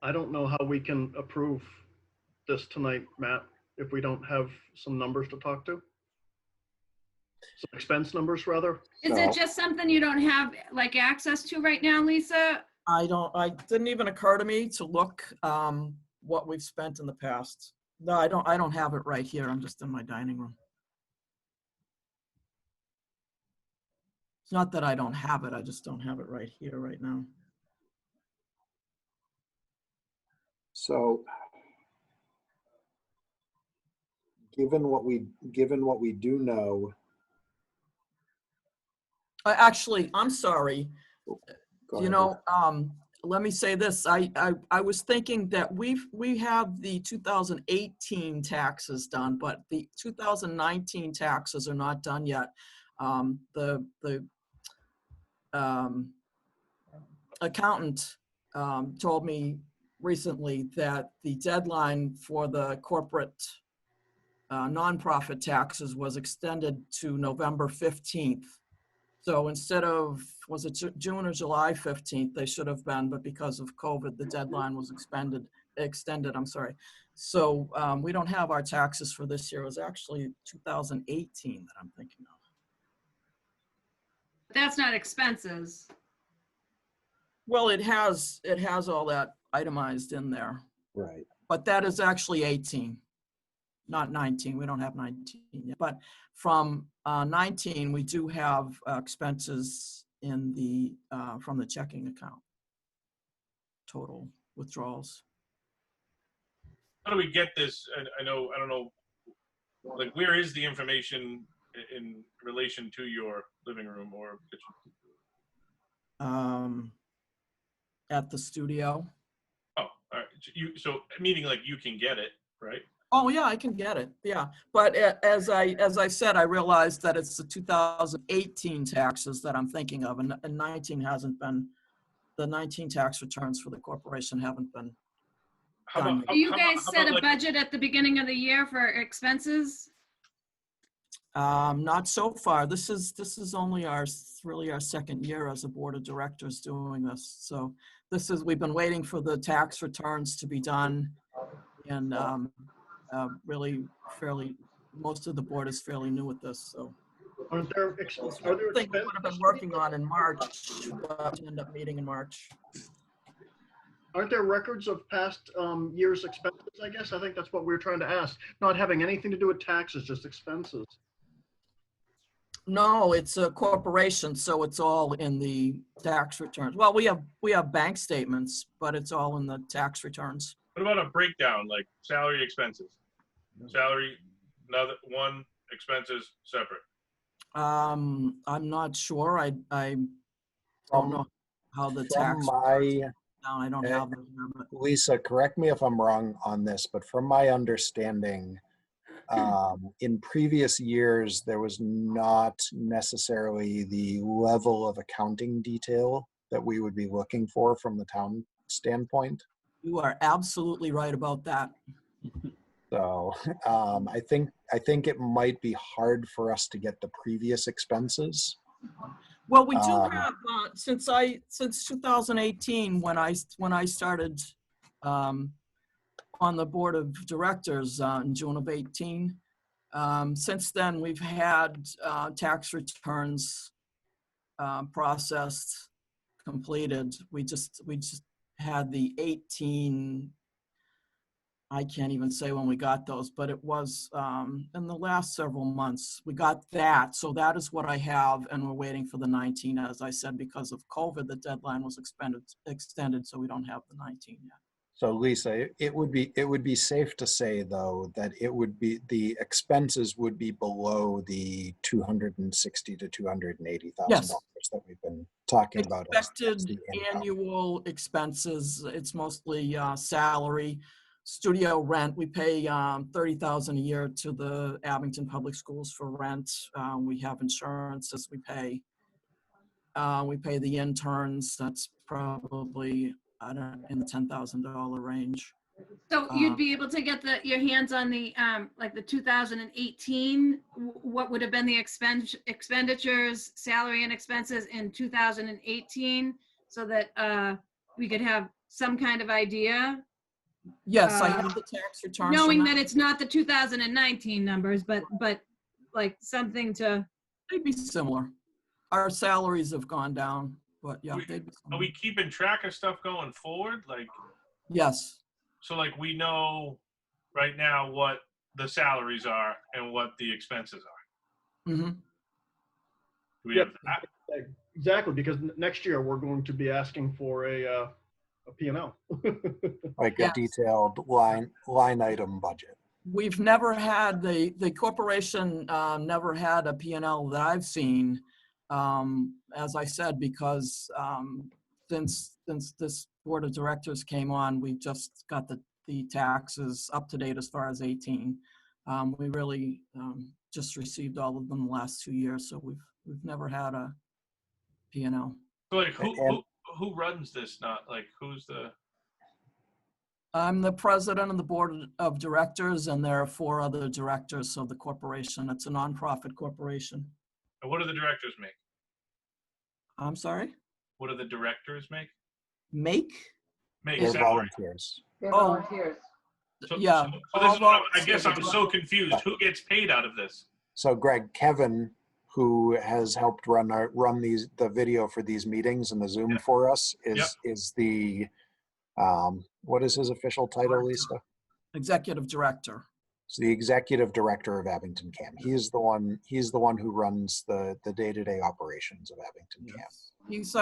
I don't know how we can approve this tonight, Matt, if we don't have some numbers to talk to. Some expense numbers, rather. Is So- it just something you don't have like access to right now, Lisa? I didn't even occur to me to look what we've spent in the past. No, I don't have it right here. I'm just in my dining room. It's not that I don't have it. I just don't have it right here right now. So given what we do know, Actually, I'm sorry. go You ahead. know, let me say this. I was thinking that we have the 2018 taxes done, but the 2019 taxes are not done yet. The accountant told me recently that the deadline for the corporate nonprofit taxes was extended to November 15th. So instead of, was it June or July 15th, they should have been, but because of COVID, the deadline was extended, I'm sorry. So we don't have our taxes for this year. It was actually 2018 that I'm thinking of. That's not expenses. Well, it has all that itemized in there, Right. but that is actually 18, not 19. We don't have 19 yet. But from 19, we do have expenses in the from the checking account. Total withdrawals. How do we get this? I don't know, like, where is the information in relation to your living room or kitchen? At the studio. Oh, all right. So meaning like you can get it, right? Oh yeah, I can get it. Yeah, but as I said, I realized that it's the 2018 taxes that I'm thinking of, and 19 hasn't been. The 19 tax returns for the corporation haven't been. How done about, yet. Do you how guys about set a like- budget at the beginning of the year for expenses? Not so far. This is only really our second year as a board of directors doing this. So we've been waiting for the tax returns to be done, and really most of the board is fairly new at this. So Are there I think expenses? we would have been working on in March, but end up meeting in March. Aren't there records of past years' expenses, I guess? I think that's what we were trying to ask. Not having anything to do with taxes, just expenses. No, it's a corporation, so it's all in the tax returns. Well, we have bank statements, but it's all in the tax returns. What about a breakdown, like salary expenses? Salary, another one, expenses separate. I'm not sure. I don't know how the tax. Down. I don't have them here, but Lisa, correct me if I'm wrong on this, but from my understanding, in previous years, there was not necessarily the level of accounting detail that we would be looking for from the town standpoint. you are absolutely right about that. So I think it might be hard for us to get the previous expenses. Well, we do have since 2018 when I started on the board of directors in June of 18. Since then, we've had tax returns processed, completed. We just had the 18. I can't even say when we got those, but it was in the last several months. We got that, so that is what I have, and we're waiting for the 19. As I said, because of COVID, the deadline was extended, so we don't have the 19 yet. So Lisa, it would be safe to say though that the expenses would be below the $260,000 to $280,000 Yes. that we've been talking about. as Expected the income. annual expenses. It's mostly salary, studio rent. We pay $30,000 a year to the Abington Public Schools for rent. We have insurances we pay. We pay the interns. That's probably in the $10,000 range. So you'd be able to get your hands on the, like the 2018, what would have been the expenditures, salary and expenses in 2018, so that we could have some kind of idea, Yes, I have the tax returns. from knowing that it's not the 2019 numbers, but like something to, They'd be similar. Our salaries have gone down, but yeah, they'd be Are similar. we keeping track of stuff going forward? Like, Yes, so like we know right now what the salaries are and what the expenses are. hmm Do we Yep. have that? Exactly, because next year we're going to be asking for a P&L. Like Yes. a detailed line item budget. We've never had, the corporation never had a P&L that I've seen, as I said, because since this board of directors came on, we just got the taxes up to date as far as 18. We really just received all of them the last 2 years, so we've never had a P&L. So like And- who runs this? Not like who's the, I'm the president of the board of directors, and there are 4 other directors of the corporation. It's a nonprofit corporation. and what do the directors make? I'm sorry? What do the directors make? Make? Make They're salary. volunteers. They're Oh. volunteers. So, Yeah, so this all is what I volunteers guess I'm are so confused. Who gets paid out of this? So Greg, Kevin, who has helped run the video for these meetings and the Zoom Yeah. for us, is Yep. is the what is his official title, Lisa? Executive director. It's the executive director of Abington CAM. He's the one who runs the day-to-day operations of Abington CAM. He's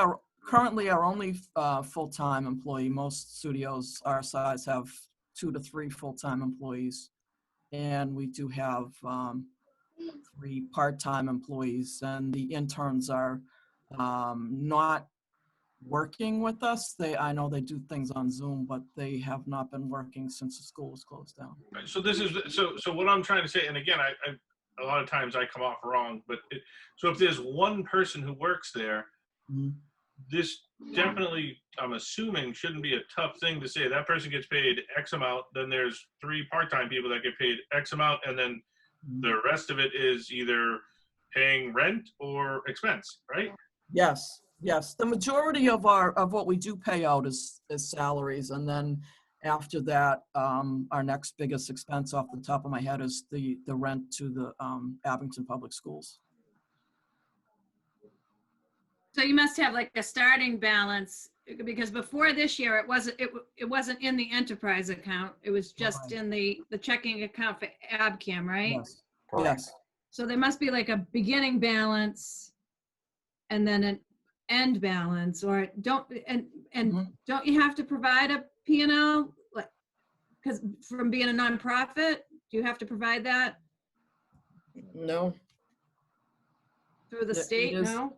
currently our only full-time employee. Most studios our size have 2 to 3 full-time employees. And we do have 3 part-time employees, and the interns are not working with us. I know they do things on Zoom, but they have not been working since the school was closed down. So this is so what I'm trying to say, and again, I a lot of times I come off wrong, but so if there's one person who works there, Mhm. this definitely, I'm assuming, shouldn't be a tough thing to say. That person gets paid X amount, then there's 3 part-time people that get paid X amount, and then the rest of it is either paying rent or expense, right? Yes, yes. The majority of what we do pay out is salaries, and then after that, our next biggest expense off the top of my head is the rent to the Abington Public Schools. so you must have like a starting balance, because before this year, it wasn't in the enterprise account. It was just Right. in the checking account for AbCam, right? Yes, Correct. yes. So there must be like a beginning balance and then an end balance, or don't Mhm. don't you have to provide a P&L? Like, because from being a nonprofit, do you have to provide that No. through the It state? is- No?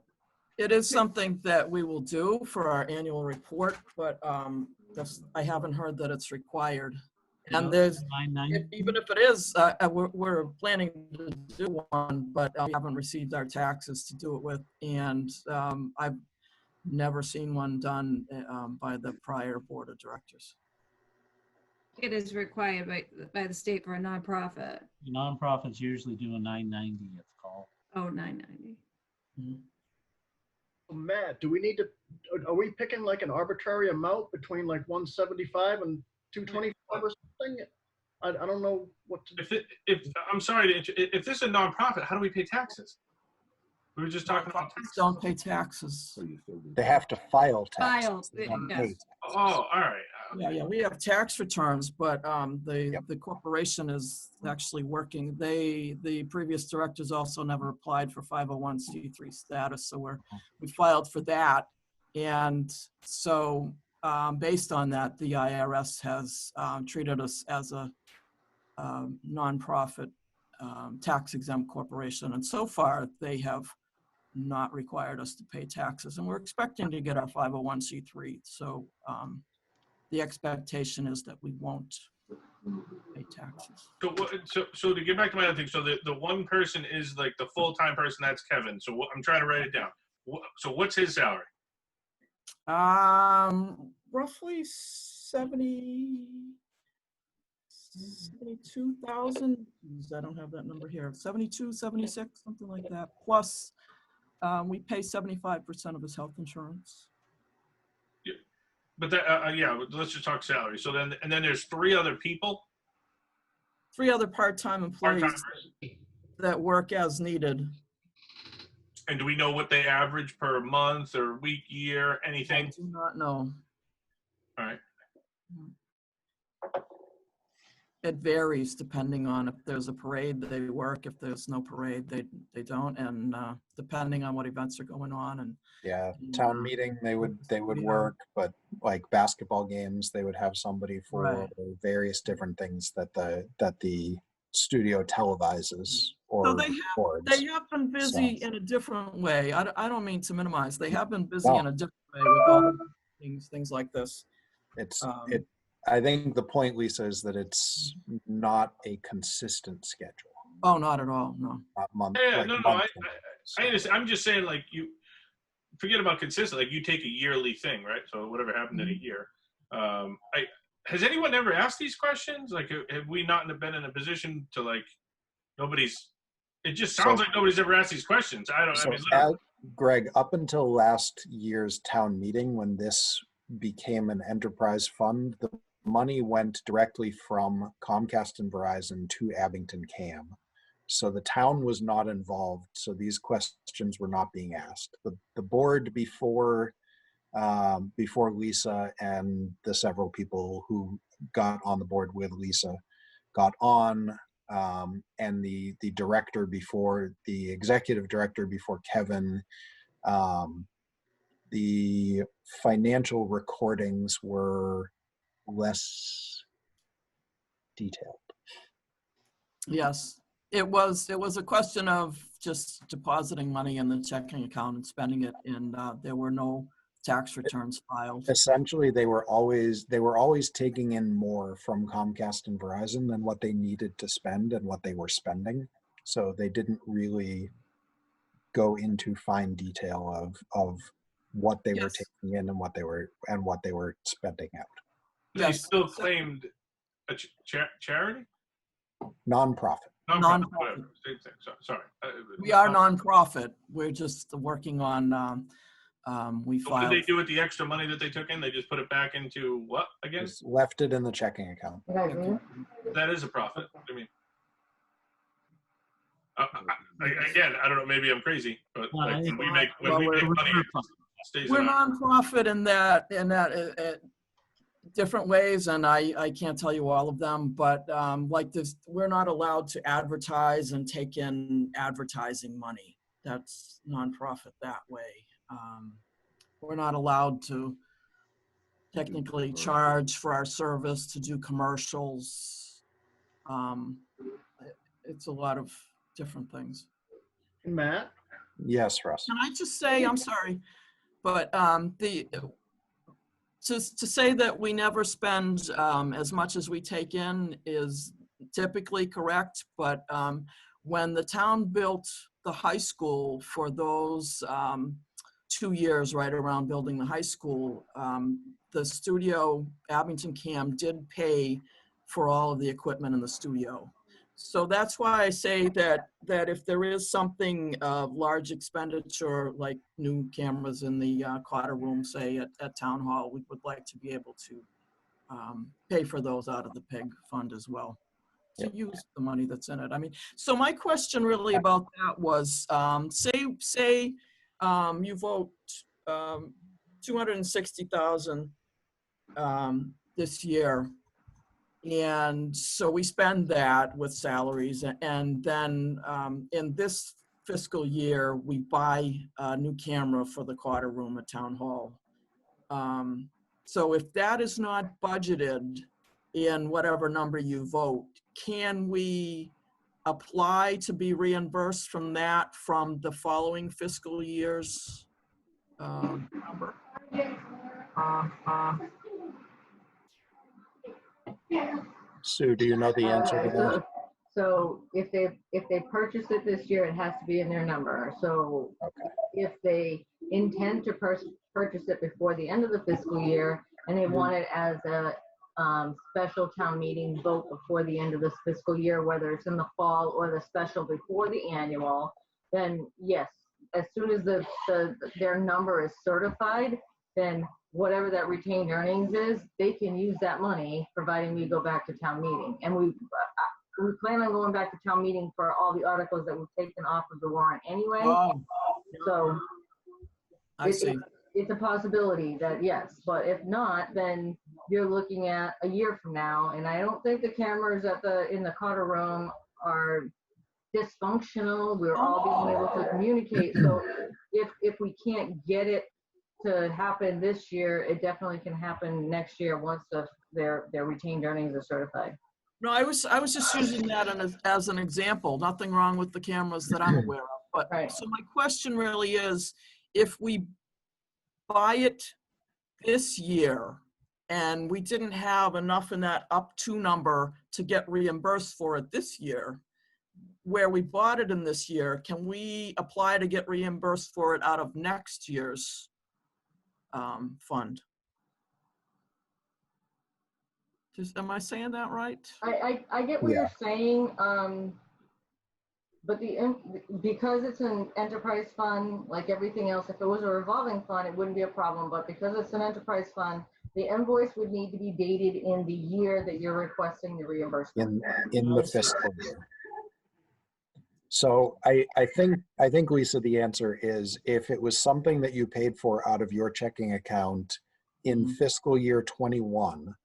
It is something that we will do for our annual report, but I haven't heard that it's required. And there's, 990. even if it is, we're planning to do one, but we haven't received our taxes to do it with. And I've never seen one done by the prior board of directors. It is required by the state for a nonprofit. Nonprofits usually do a 990, it's called. Oh, 990. Matt, do we need to, are we picking like an arbitrary amount between like 175 and 225 or something? I don't know what to. If I'm sorry to if this is a nonprofit, how do we pay taxes? We were just talking about Nonprofits taxes. don't pay taxes. They have to file taxes. File, They don't yes. pay taxes. Oh, all right. Yeah, we have tax returns, but Yep. the corporation is actually working. The previous directors also never applied for 501c3 status, so we filed for that. And so based on that, the IRS has treated us as a nonprofit tax exempt corporation. And so far, they have not required us to pay taxes. And we're expecting to get our 501c3. So the expectation is that we won't pay taxes. So to get back to my other thing, so the one person is like the full-time person, that's Kevin. So I'm trying to write it down. So what's his salary? Roughly 70. 72,000, I don't have that number here, 72, 76, something like that. Plus, we pay 75% of his health insurance. But that, yeah, let's just talk salary. So then, and then there's 3 other people, 3 other part-time employees part-timers. that work as needed. And do we know what they average per month or week, year, I anything? do not know. All right. It varies depending on if there's a parade, they work. If there's no parade, they don't. And depending on what events are going on. And Yeah, town meeting, they would work, but like basketball games, they would have somebody for Right. various different things that the studio televises or So records. they have been busy in a different way. I don't mean to minimize. They have been busy in a different way with all things like this. I think the point, Lisa, is that it's not a consistent schedule. Oh, not at all. No. Not month, Yeah, like no, monthly. I understand. I'm just saying, like, you forget about consistent. Like, you take a yearly thing, right? So whatever happened in a year. Has anyone ever asked these questions? Like, have we not been in a position to, like, nobody's? It just sounds like nobody's ever asked these questions. I So, mean, literally. Greg, up until last year's town meeting, when this became an enterprise fund, the money went directly from Comcast and Verizon to Abington CAM. So the town was not involved. So these questions were not being asked. The board before Lisa and the several people who got on the board with Lisa got on, and the director before, the executive director before Kevin, the financial recordings were less detailed. Yes, it was a question of just depositing money in the checking account and spending it, and there were no tax returns filed. Essentially, they were always taking in more from Comcast and Verizon than what they needed to spend and what they were spending. So they didn't really go into fine detail of what they were taking in and what they were spending out. They still claimed a charity? Nonprofit. Nonprofit. Same thing. Sorry. We are nonprofit. We're just working on. We What filed. did they do with the extra money that they took in? They just put it back into what again? Just left it in the checking account. That is a profit. I mean, again, I don't know. Maybe I'm crazy, but like when we make money, it stays We're in our. nonprofit in that different ways, and I can't tell you all of them, but like this, we're not allowed to advertise and take in advertising money. That's nonprofit that way. We're not allowed to technically charge for our service to do commercials. It's a lot of different things. Matt? Yes, Russ. Can I just say, I'm sorry, but to say that we never spend as much as we take in is typically correct, but when the town built the high school for those 2 years right around building the high school, the studio, Abington CAM, did pay for all of the equipment in the studio. So that's why I say that if there is something of large expenditure, like new cameras in the Carter room, say at Town Hall, we would like to be able to pay for those out of the PEG fund as well, to use the money that's in it. I mean, so my question really about that was, say you vote $260,000 this year. And so we spend that with salaries, and then in this fiscal year, we buy a new camera for the Carter room at Town Hall. So if that is not budgeted in whatever number you vote, can we apply to be reimbursed from that from the following fiscal year's number? Sue, do you know the answer to that? So if they purchase it this year, it has to be in their number. So if they intend to purchase it before the end of the fiscal year and they want it as a special town meeting vote before the end of this fiscal year, whether it's in the fall or the special before the annual, then yes, as soon as their number is certified, then whatever that retained earnings is, they can use that money, providing we go back to town meeting. And we plan on going back to town meeting for all the articles that we've taken off of the warrant anyway. Oh, So I see. it's a possibility that yes, but if not, then you're looking at a year from now. And I don't think the cameras in the Carter room are dysfunctional. We're all being able to communicate. So if we can't get it to happen this year, it definitely can happen next year once their retained earnings are certified. No, I was just using that as an example. Nothing wrong with the cameras that I'm aware of. But Right. so my question really is, if we buy it this year and we didn't have enough in that up to number to get reimbursed for it this year, where we bought it in this year, can we apply to get reimbursed for it out of next year's fund? Am I saying that right? I get what you're saying, but because it's an enterprise fund, like everything else, if it was a revolving fund, it wouldn't be a problem. But because it's an enterprise fund, the invoice would need to be dated in the year that you're requesting the reimbursement. In the fiscal year. So I think, Lisa, the answer is if it was something that you paid for out of your checking account in fiscal year 21,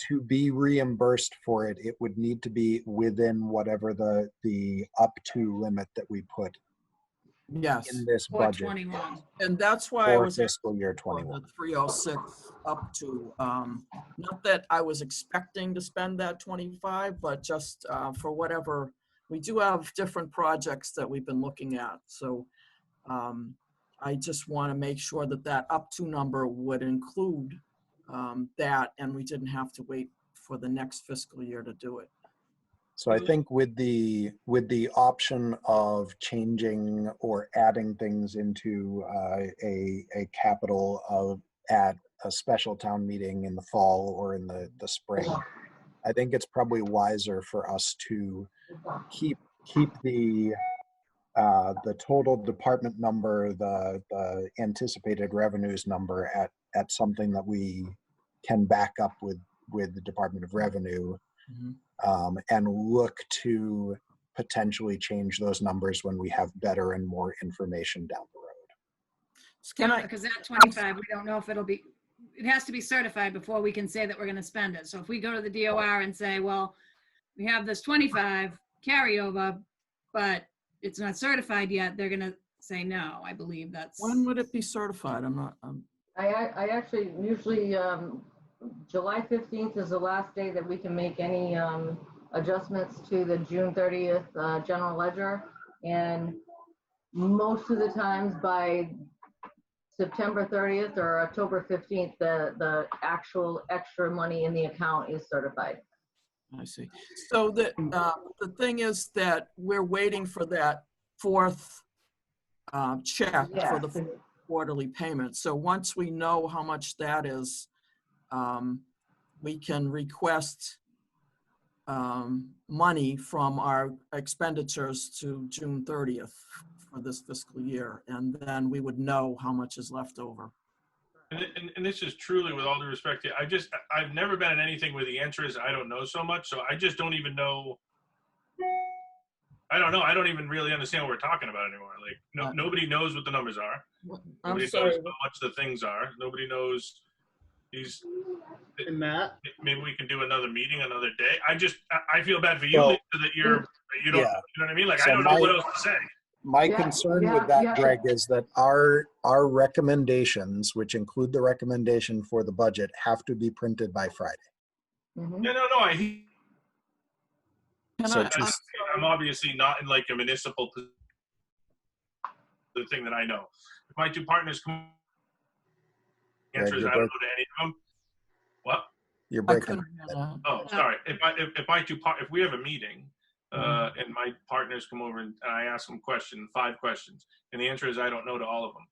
to be reimbursed for it, it would need to be within whatever the up to limit that we put Yes. in this Or budget 21. And that's why I for was fiscal year for 21. the 306 up to, not that I was expecting to spend that 25, but just for whatever, we do have different projects that we've been looking at. So I just want to make sure that that up to number would include that, and we didn't have to wait for the next fiscal year to do it. So I think with the option of changing or adding things into a capital at a special town meeting in the fall or in the spring, I think it's probably wiser for us to keep the total department number, the anticipated revenues number at something that we can back up with the Department of Revenue. And look to potentially change those numbers when we have better and more information down the road. Because that 25, we don't know if it has to be certified before we can say that we're going to spend it. So if we go to the DOR and say, well, we have this 25 carryover, but it's not certified yet, they're going to say no. I believe that's. When would it be certified? I'm not. I actually usually July 15th is the last day that we can make any adjustments to the June 30th general ledger. And most of the times by September 30th or October 15th, the actual extra money in the account is certified. I see. So the thing is that we're waiting for that fourth check for the quarterly payment. So once we know how much that is, we can request money from our expenditures to June 30th for this fiscal year, and then we would know how much is left over. And this is truly, with all due respect to you, I've never been in anything where the answer is I don't know so much, so I just don't even know. I don't know. I don't even really understand what we're talking about anymore. Like nobody knows what the numbers are. Nobody knows how much the things are. Nobody knows these. And Matt, maybe we can do another meeting another day. I feel bad for you, Well, Lisa, that you don't. You know what I mean? Like So I don't know what else to say. My concern with that, Greg, is that our recommendations, which include the recommendation for the budget, have to be printed by Friday. Mm-hmm. No. So I'm obviously not in like a municipal the thing that I know. If my two partners come, answers I don't know to any of them. What? You're breaking. Oh, sorry. If we have a meeting and my partners come over and I ask them 5 questions, and the answer is I don't know to all of them,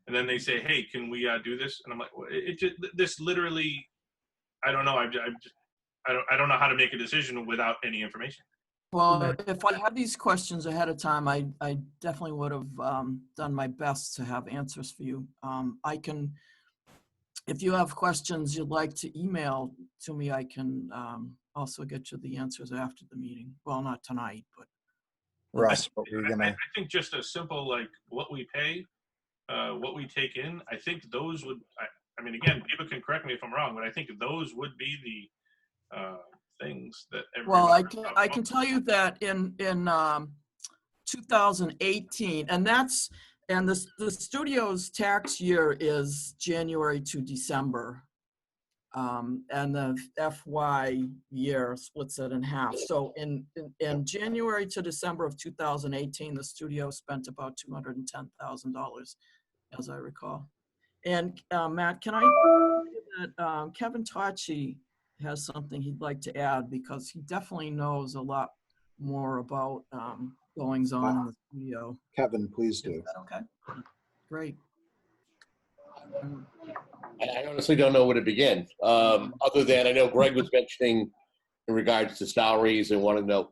and then they say, "Hey, can we do this?" And I'm like, well, this literally. I don't know. I don't know how to make a decision without any information. Well, if I had these questions ahead of time, I definitely would have done my best to have answers for you. I can, if you have questions you'd like to email to me, I can also get you the answers after the meeting. Well, not tonight, but. Russ, what were you I gonna? think just a simple, like, what we pay, what we take in, I think those would, I mean, again, people can correct me if I'm wrong, but I think those would be the things that. Well, everybody- I can tell you that in 2018, and the studio's tax year is January to December. And the FY year splits it in half. So in January to December of 2018, the studio spent about $210,000, as I recall. And Matt, can I that Kevin Tachi has something he'd like to add, because he definitely knows a lot more about goings on in the studio. Kevin, please Is do. that okay? Great. I honestly don't know where to begin. Other than I know Greg was mentioning in regards to salaries and want to know.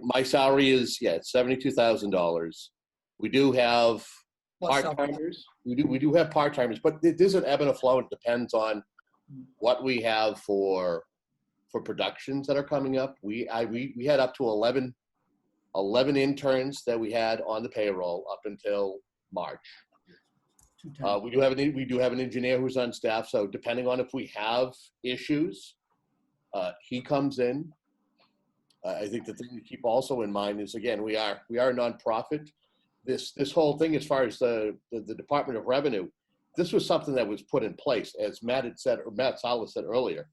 My salary is $72,000. We do have part-timers. We do have part-timers, but there's an ebb and a flow. It depends on what we have for productions that are coming up. We had up to 11 interns that we had on the payroll up until March. We do have an engineer who's on staff. So depending on if we have issues, he comes in. I think the thing to keep also in mind is, again, we are a nonprofit. This whole thing, as far as the Department of Revenue, this was something that was put in place, as Matt Salas said earlier.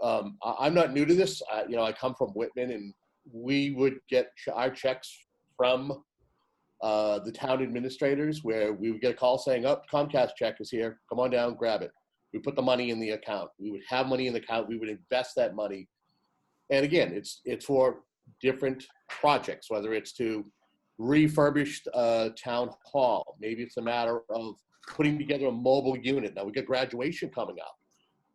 I'm not new to this. I come from Whitman, and we would get our checks from the town administrators, where we would get a call saying, "Oh, Comcast check is here. Come on down, grab it." We put the money in the account. We would have money in the account. We would invest that money. And again, it's for different projects, whether it's to refurbish town hall. Maybe it's a matter of putting together a mobile unit. Now we got graduation coming up.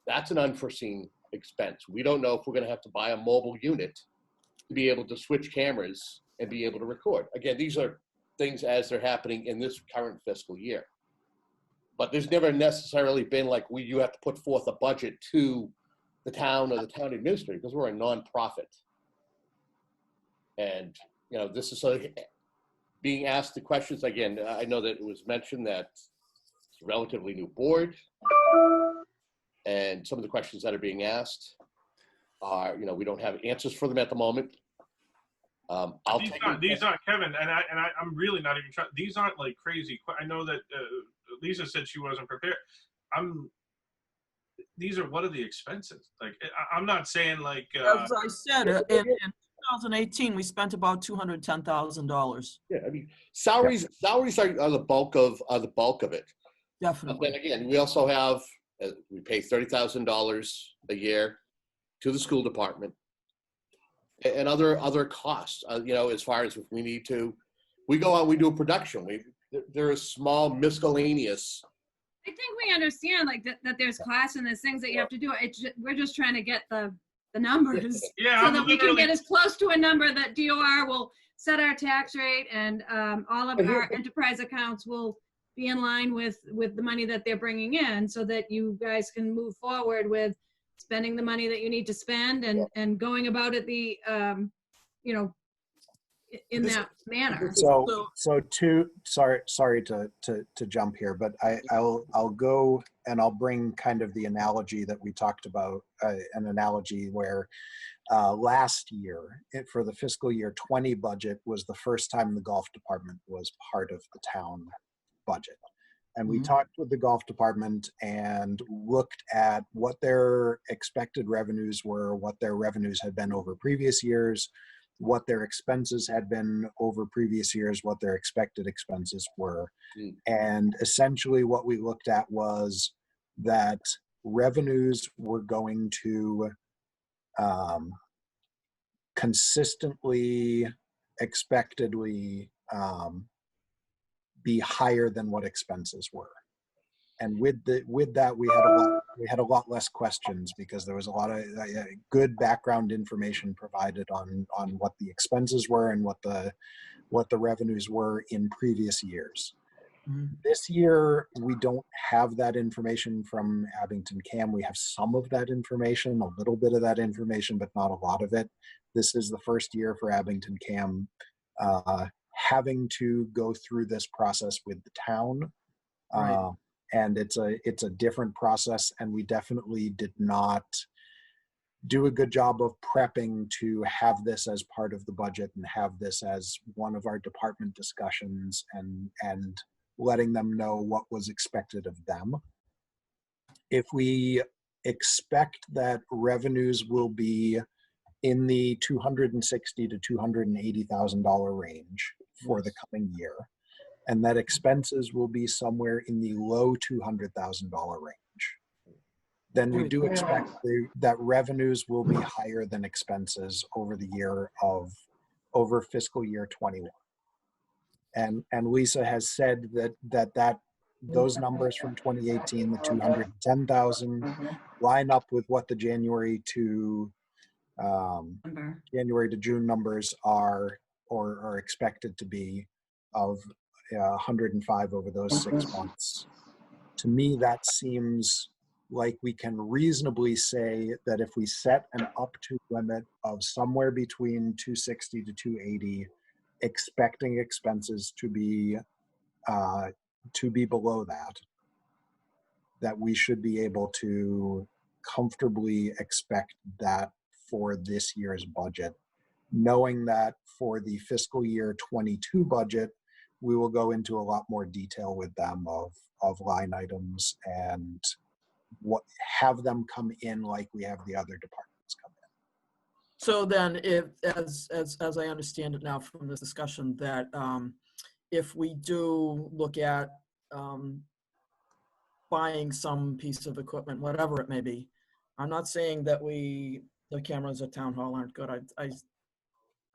That's an unforeseen expense. We don't know if we're going to have to buy a mobile unit to be able to switch cameras and be able to record. Again, these are things as they're happening in this current fiscal year. But there's never necessarily been like you have to put forth a budget to the town or the town administrator, because we're a nonprofit. And, this is sort of being asked the questions. Again, I know that it was mentioned that it's a relatively new board, and some of the questions that are being asked are, we don't have answers for them at the moment. These aren't, Kevin, and I'm really not even trying. These aren't like crazy. I know that Lisa said she wasn't prepared. These are, what are the expenses? Like, I'm not saying like. As I said, in 2018, we spent about $210,000. Yeah, I mean, salaries are the bulk of it. Definitely. But then again, we also have we pay $30,000 a year to the school department, and other costs. As far as if we need to, we go out, we do a production. There is small miscellaneous. I think we understand that there's costs and there's things that you have to do. We're just trying to get the numbers Yeah, so that we can get as close to a number that DOR will set our tax rate, and all of our enterprise accounts will be in line with the money that they're bringing in, so that you guys can move forward with spending the money that you need to spend and going about it in that manner. Sorry to jump here, but I'll go and I'll bring kind of the analogy that we talked about, an analogy where last year, for the fiscal year 20 budget, was the first time the golf department was part of the town budget. And we talked with the golf department and looked at what their expected revenues were, what their revenues had been over previous years, what their expenses had been over previous years, what their expected expenses were. And essentially what we looked at was that revenues were going to consistently, expectedly be higher than what expenses were. And with that, we had a lot of we had a lot less questions because there was a lot of good background information provided on what the expenses were and what the revenues were in previous years. This year, we don't have that information from Abington CAM. We have some of that information, a little bit of that information, but not a lot of it. This is the first year for Abington CAM having to go through this process with the town. Right. And it's a different process, and we definitely did not do a good job of prepping to have this as part of the budget and have this as one of our department discussions and letting them know what was expected of them. If we expect that revenues will be in the $260,000 to $280,000 range for the coming year, and that expenses will be somewhere in the low $200,000 range, then we do expect that revenues will be higher than expenses over the year over fiscal year 21. And Lisa has said that those numbers from 2018, the 210,000, line up with what the January to June numbers are or are expected to be of 105 over those 6 months. To me, that seems like we can reasonably say that if we set an up to limit of somewhere between 260 to 280, expecting expenses to be below that we should be able to comfortably expect that for this year's budget, knowing that for the fiscal year 22 budget, we will go into a lot more detail with them of line items and have them come in like we have the other departments come in. So then, as I understand it now from this discussion, that if we do look at buying some piece of equipment, whatever it may be, I'm not saying that the cameras at Town Hall aren't good.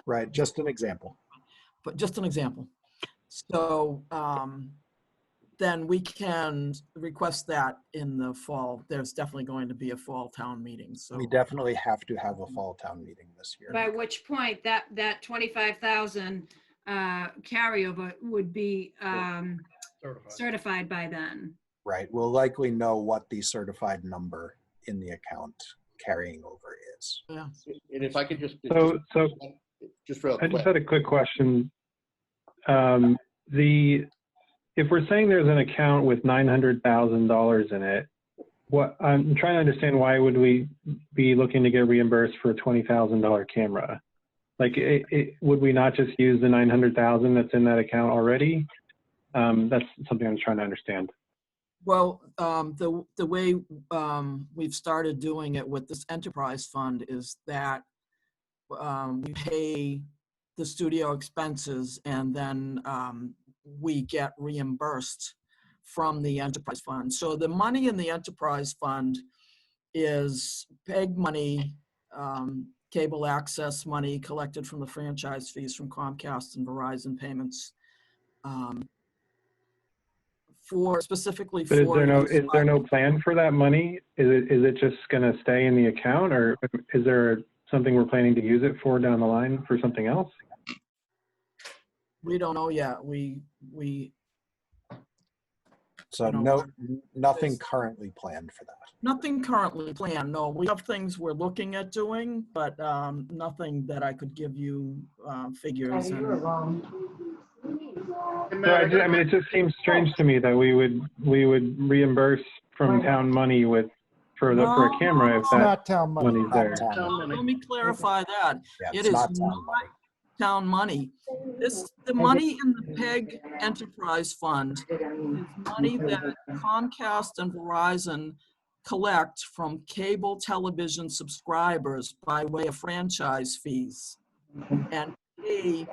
Right, just an example. But just an example. So then we can request that in the fall. There's definitely going to be a fall town meeting. So We definitely have to have a fall town meeting this year. By which point that 25,000 carryover would be certified by then. Right, we'll likely know what the certified number in the account carrying over is. yeah. And if I could just real I quick. just had a quick question. If we're saying there's an account with $900,000 in it, what I'm trying to understand, why would we be looking to get reimbursed for a $20,000 camera? Like, would we not just use the $900,000 that's in that account already? That's something I'm trying to understand. Well, the way we've started doing it with this enterprise fund is that we pay the studio expenses and then we get reimbursed from the enterprise fund. So the money in the enterprise fund is PEG money, cable access money collected from the franchise fees from Comcast and Verizon payments. Specifically But for is there no plan for that money? Is it just going to stay in the account, or is there something we're planning to use it for down the line for something else? We don't know yet. So nothing currently planned for that. Nothing currently planned. No, we have things we're looking at doing, but nothing that I could give you figures. You were wrong. So it just seems strange to me that we would reimburse from town money for a camera if It's that not town money. money's there. Let me clarify that. Yeah, It it's is not not town money. The money in the PEG Enterprise Fund is money that Comcast and Verizon collect from cable television subscribers by way of franchise fees and pay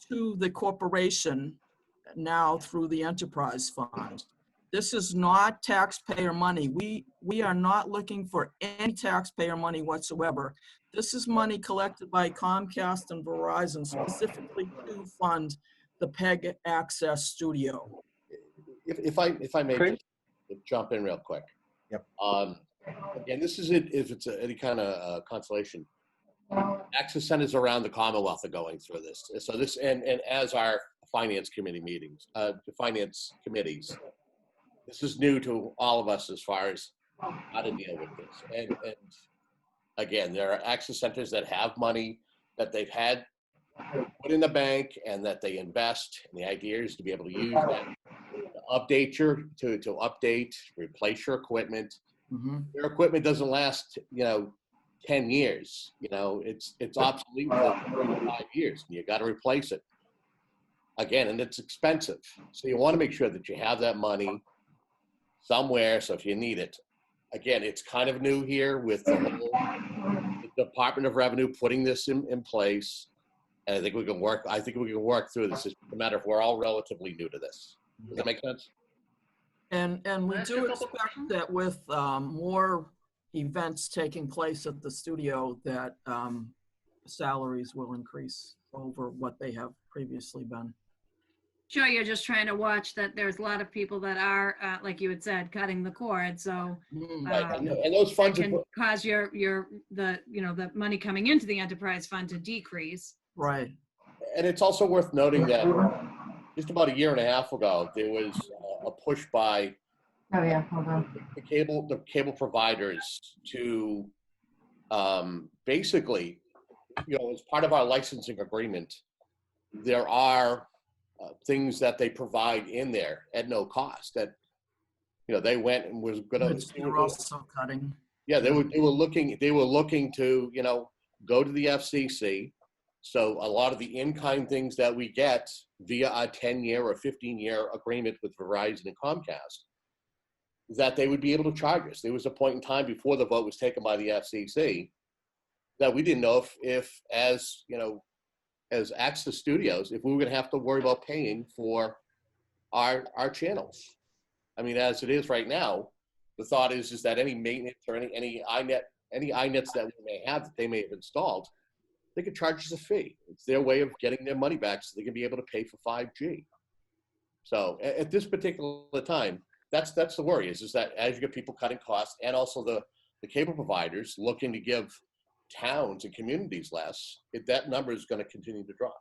to the corporation now through the enterprise fund. This is not taxpayer money. We are not looking for any taxpayer money whatsoever. This is money collected by Comcast and Verizon specifically to fund the PEG Access Studio. If I may Okay. just jump in real quick. Yep. again, this is it, if it's any kind of consolation. Access centers around the Commonwealth are going through this. So this, and as our finance committee meetings, the finance committees, this is new to all of us as far as how to deal with this. And again, there are access centers that have money that they've had put in the bank and that they invest. And the idea is to be able to use that to update to update, replace your equipment. Your equipment doesn't last, 10 years. It's obsolete for 5 years, and you got to replace it again, and it's expensive. So you want to make sure that you have that money somewhere. So if you need it, again, it's kind of new here with the whole Department of Revenue putting this in place, and I think we can work. I think we can work through this. It's a matter if we're all relatively new to this. Does that make sense? And we Ask a do couple expect questions? that with more events taking place at the studio, that salaries will increase over what they have previously been. Sure, you're just trying to watch that there's a lot of people that are, like you had said, cutting the cord. So Right. Um, And those that funds are can cause the money coming into the enterprise fund to decrease. Right. And it's also worth noting that just about a year and a half ago, there was a push by Oh, yeah, hold on. the cable providers to basically, as part of our licensing agreement, there are things that they provide in there at no cost that, they went and was going Which they're also cutting. Yeah, they were looking to, go to the FCC. So a lot of the in-kind things that we get via a 10-year or 15-year agreement with Verizon and Comcast, that they would be able to charge us. There was a point in time before the vote was taken by the FCC that we didn't know if as Access Studios, if we were going to have to worry about paying for our channels. I mean, as it is right now, the thought is that any maintenance or any iNets that we may have that they may have installed, they could charge us a fee. It's their way of getting their money back so they can be able to pay for 5G. So at this particular time, that's the worry is that as you get people cutting costs and also the cable providers looking to give towns and communities less, that number is going to continue to drop.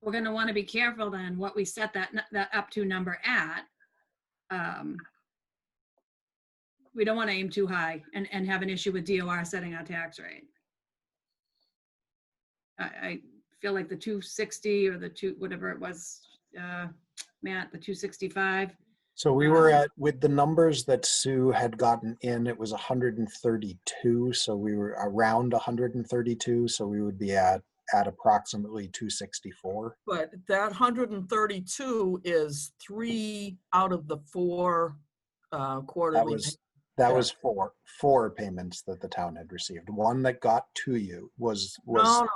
We're going to want to be careful then what we set that up to number at. We don't want to aim too high and have an issue with DOR setting our tax rate. I feel like the 260 or whatever it was, Matt, the 265. So we were at, with the numbers that Sue had gotten in, it was 132. So we were around 132. So we would be at approximately 264. But that 132 is 3 out of the 4 quarterly. That was four payments that the town had received. One that got to you was No.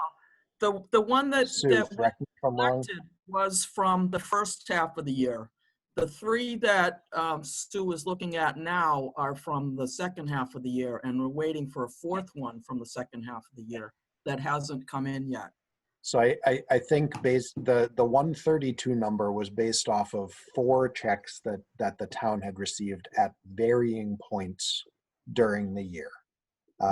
The one that Sue, correct me if I'm wrong. collected was from the first half of the year. The 3 that Stu is looking at now are from the second half of the year, and we're waiting for a 4th one from the second half of the year that hasn't come in yet. So I think the 132 number was based off of 4 checks that the town had received at varying points during the year.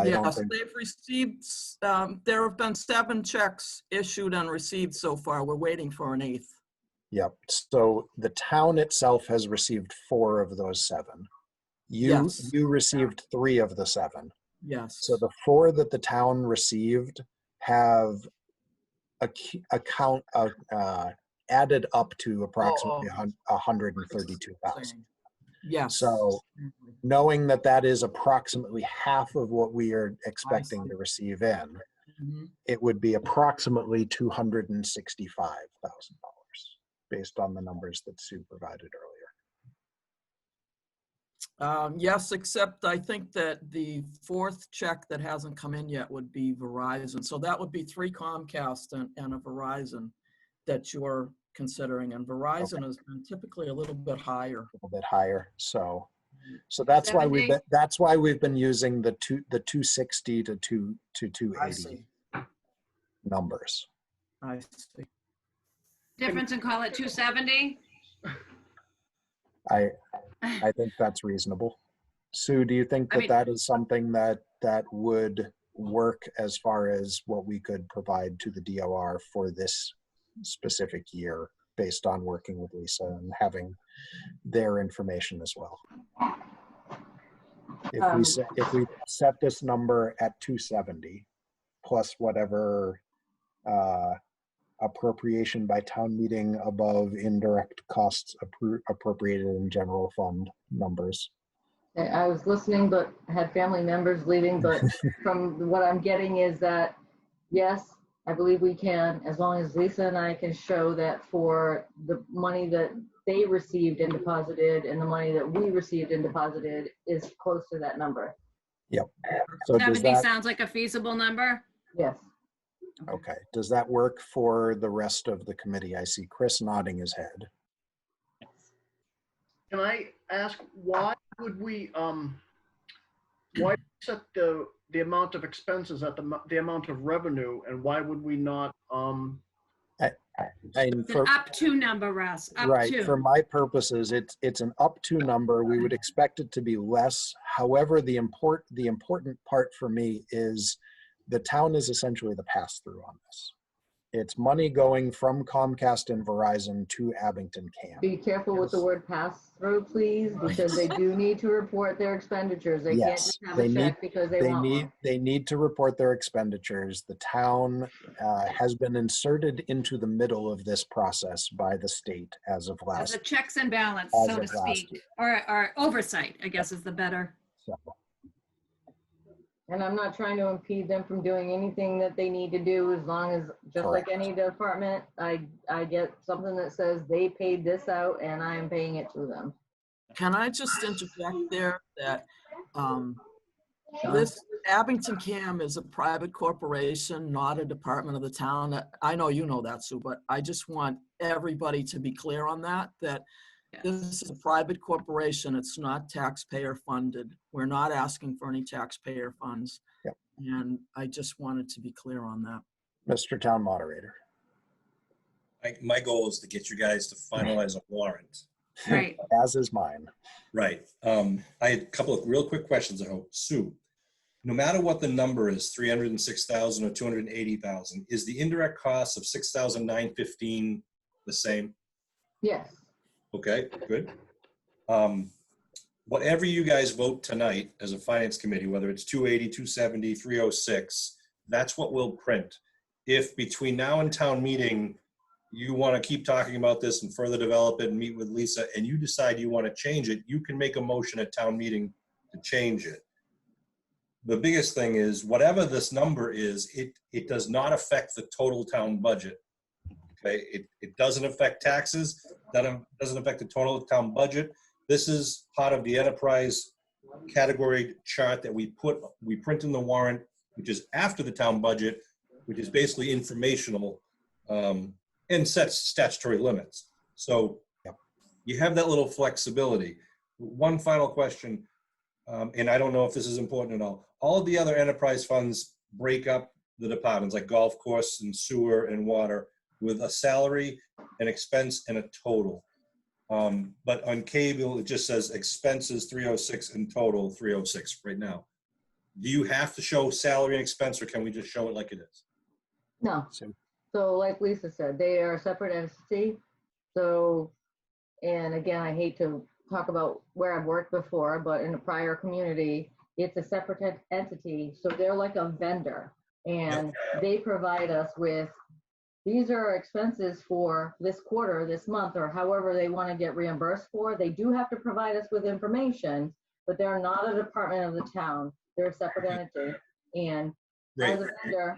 Yes, they've received, there have been 7 checks issued and received so far. We're waiting for an 8th. Yep. So the town itself has received 4 of those 7. You received 3 of the 7. Yes. So the 4 that the town received have added up to approximately 132,000. Yes. So knowing that is approximately half of what we are expecting to receive in, it would be approximately $265,000 based on the numbers that Sue provided earlier. Yes, except I think that the 4th check that hasn't come in yet would be Verizon. So that would be 3 Comcast and a Verizon that you're considering. And Verizon has been typically a little bit higher. A little bit higher. So that's why we've been using the 260 to 280 numbers. I see. Difference and call it 270. I think that's reasonable. Sue, do you think I that mean- that is something that would work as far as what we could provide to the DOR for this specific year based on working with Lisa and having their information as well? If we set this number at 270 plus whatever appropriation by town meeting above indirect costs appropriated in general fund numbers. I was listening, but had family members leaving, but from what I'm getting is that, yes, I believe we can, as long as Lisa and I can show that for the money that they received and deposited and the money that we received and deposited is close to that number. Yep. So does 70 that, sounds like a feasible number. Yes. okay, does that work for the rest of the committee? I see Chris nodding his head. Can I ask, why would we, why set the amount of expenses at the amount of revenue, and why would we not, And It's an up to number, Russ, up right, to. for my purposes, it's an up to number. We would expect it to be less. However, the important part for me is the town is essentially the pass-through on this. It's money going from Comcast and Verizon to Abington CAM. Be careful with the word pass-through, please, because they do need to report their expenditures. They can't Yes, just have they a need, check because they want one. they need to report their expenditures. The town has been inserted into the middle of this process by the state as of As last. a checks and balance, As so to of last speak, year. or oversight, I guess is the better. So, And I'm not trying to impede them from doing anything that they need to do, as long as, just like any department, I get something that says they paid this out and I am paying it to them. Can I just interject there that this Abington CAM is a private corporation, not a department of the town. I know you know that, Sue, but I just want everybody to be clear on that, that this is a private corporation. It's not taxpayer funded. We're not asking for any taxpayer funds. Yep. And I just wanted to be clear on that. Mr. Town Moderator. My goal is to get you guys to finalize a warrant. Right. As is mine. Right. I had a couple of real quick questions, I hope. Sue, no matter what the number is, 306,000 or 280,000, is the indirect cost of 6,915 the same? Yes. Okay, good. Whatever you guys vote tonight as a finance committee, whether it's 280, 270, 306, that's what we'll print. If between now and town meeting, you want to keep talking about this and further develop it and meet with Lisa, and you decide you want to change it, you can make a motion at town meeting to change it. The biggest thing is, whatever this number is, it does not affect the total town budget. Okay, it doesn't affect taxes, that doesn't affect the total town budget. This is part of the enterprise category chart that we print in the warrant, which is after the town budget, which is basically informational and sets statutory limits. So you have that little flexibility. One final question, and I don't know if this is important at all. All of the other enterprise funds break up the departments like golf course and sewer and water with a salary, an expense, and a total. But on cable, it just says expenses 306 and total 306 right now. Do you have to show salary and expense, or can we just show it like it is? No. So like Lisa said, they are a separate entity. So, and again, I hate to talk about where I've worked before, but in a prior community, it's a separate entity. So they're like a vendor, and they provide us with, these are our expenses for this quarter, this month, or however they want to get reimbursed for. They do have to provide us with information, but they're not a department of the town. They're a separate entity. And as a vendor,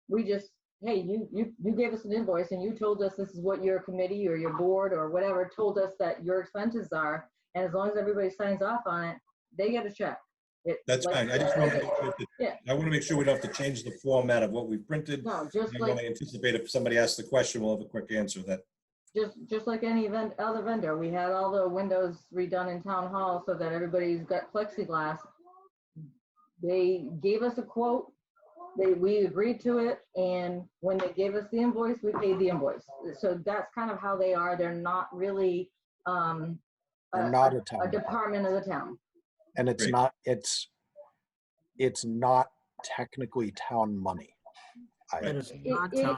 we just, hey, you gave us an invoice and you told us this is what your committee or your board or whatever told us that your expenses are. And as long as everybody signs off on it, they get a check. That's fine. I just want to make sure we don't have to change the format of what we printed. No, just I like, want to anticipate if somebody asks the question, we'll have a quick answer that. just like any other vendor, we had all the windows redone in town hall so that everybody's got plexiglass. They gave us a quote. We agreed to it, and when they gave us the invoice, we paid the invoice. So that's kind of how they are. They're not really They're not a town a department of the town. And it's Right. not, it's not technically town money. It is It- not it- town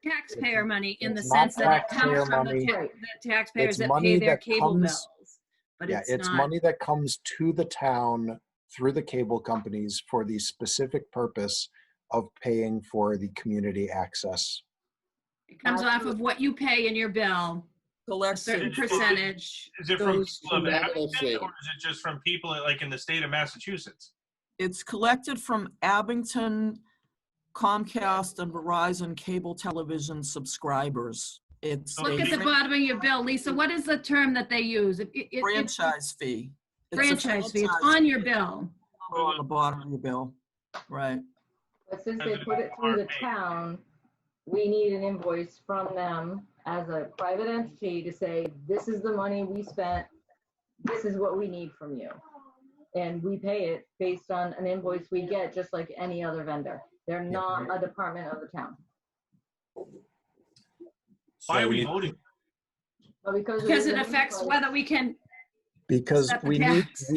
Taxpayer money in the it's not sense that it comes taxpayer from money. the taxpayers It's that money pay their that cable comes- bills. But Yeah, it's it's not, money that comes to the town through the cable companies for the specific purpose of paying for the community access. it comes off of what you pay in your bill, a certain collection. percentage Is it from goes people of to, That Abington, little thing. or is it just from people like in the state of Massachusetts? It's collected from Abington, Comcast, and Verizon cable television subscribers. It's look a at the bottom of your bill, Lisa, what is the term that they use? It's franchise fee. It's a franchise fee, it's franchise on your fee bill. on the bottom of your bill, right? But since they put it through the town, we need an invoice from them as a private entity to say, this is the money we spent, this is what we need from you. And we pay it based on an invoice we get, just like any other vendor. They're not a department of the town. Why So are we we- voting? But because Because is it an affects invoice- whether we can, Because Set the we need, tax.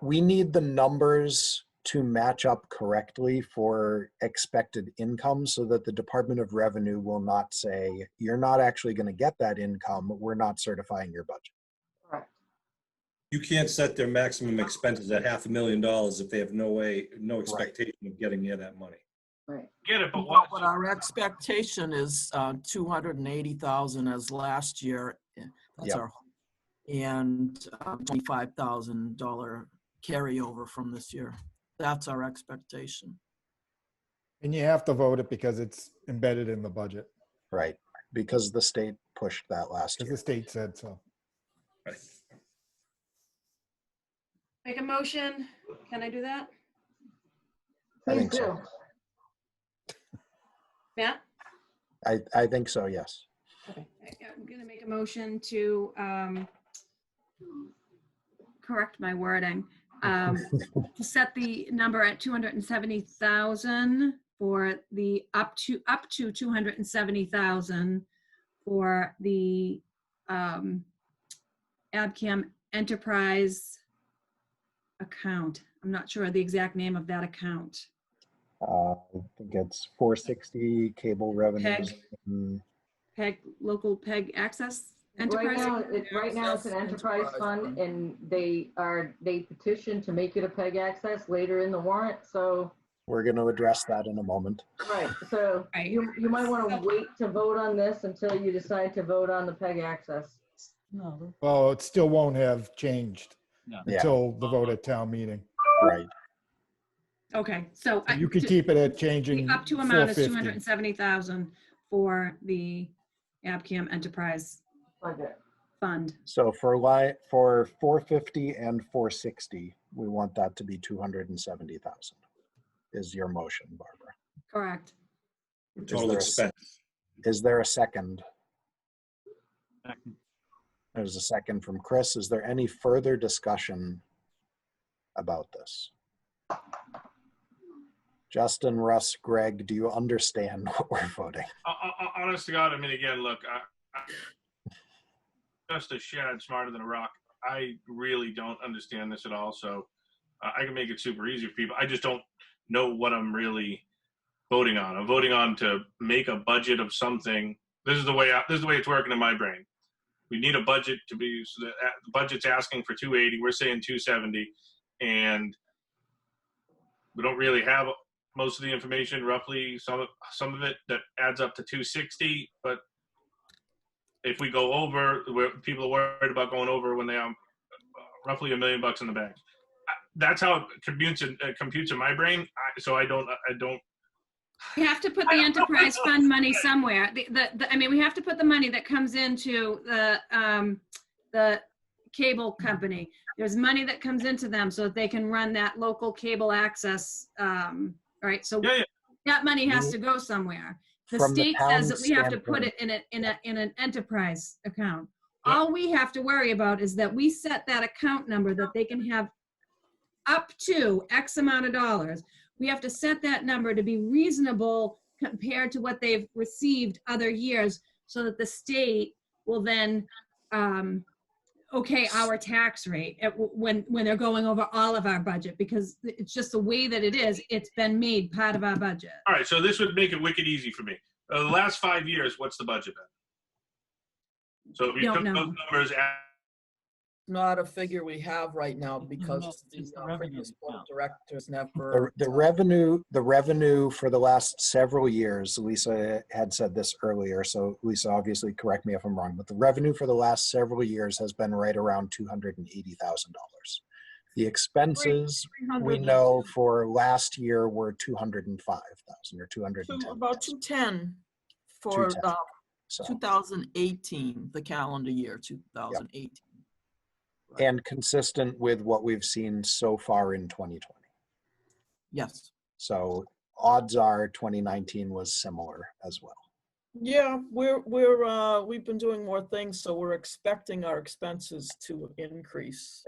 we need the numbers to match up correctly for expected income so that the Department of Revenue will not say, you're not actually going to get that income. We're not certifying your budget. Correct. You can't set their maximum expenses at $500,000 if they have no expectation of getting near that money. Right. Get it, but But what? our expectation is 280,000 as last year. That's Yep. our, and $25,000 carryover from this year. That's our expectation. And you have to vote it because it's embedded in the budget, Right. Because the state pushed that last because year. the state said so. Right. make a motion, can I do that? I Please think so. do. Matt? I think so, yes. Okay, I'm gonna make a motion to correct my wording. To set the number at 270,000 for the up to 270,000 for the Abcam Enterprise account. I'm not sure the exact name of that account. I think it's 460 cable revenues. PEG. PEG, local PEG access enterprise. Right now it's an enterprise fund, and they petitioned to make it a PEG access later in the warrant, so. We're going to address that in a moment. Right, so Right. you might want to wait to vote on this until you decide to vote on the PEG access. Well, it still won't have changed No. Yeah. until the vote at town meeting. Right. Okay, so You could keep it at changing the up to amount is 450. 270,000 for the Abcam Enterprise Budget. Fund. So for 450 and 460, we want that to be 270,000 is your motion, Barbara. Correct. Total expense. Is there a second? Second. There's a second from Chris. Is there any further discussion about this? Justin, Russ, Greg, do you understand what we're voting? Honest to God, I mean, again, look, I just a shad smarter than a rock. I really don't understand this at all. So I can make it super easy for people. I just don't know what I'm really voting on. I'm voting on to make a budget of something. This is the way it's working in my brain. We need a budget to be, so that the budget's asking for 280. We're saying 270, and we don't really have most of the information. Roughly, some of it that adds up to 260. But if we go over, where people are worried about going over when they have roughly $1 million in the bank. That's how it computes in my brain. So I don't. We have to put the enterprise fund money somewhere. I mean, we have to put the money that comes into the cable company. There's money that comes into them so that they can run that local cable access. Right. So Yeah. that money has to go somewhere. The From the state says that town's we have to put standpoint. it in an enterprise account. Yep. All we have to worry about is that we set that account number that they can have up to X amount of dollars. We have to set that number to be reasonable compared to what they've received other years so that the state will then okay our tax rate when they're going over all of our budget, because it's just the way that it is. It's been made part of our budget. All right, so this would make it wicked easy for me. The last 5 years, what's the budget been? So if you Don't took know. those numbers, Not a figure we have right now because It's the the revenue previous board of account. directors never. The revenue for the last several years, Lisa had said this earlier, so Lisa, obviously correct me if I'm wrong, but the revenue for the last several years has been right around $280,000. The expenses we know for last year were 205,000 or 210,000. About 210 for 210. So, 2018, the calendar year 2018. and consistent with what we've seen so far in 2020. Yes. So odds are 2019 was similar as well. Yeah, we've been doing more things, so we're expecting our expenses to increase.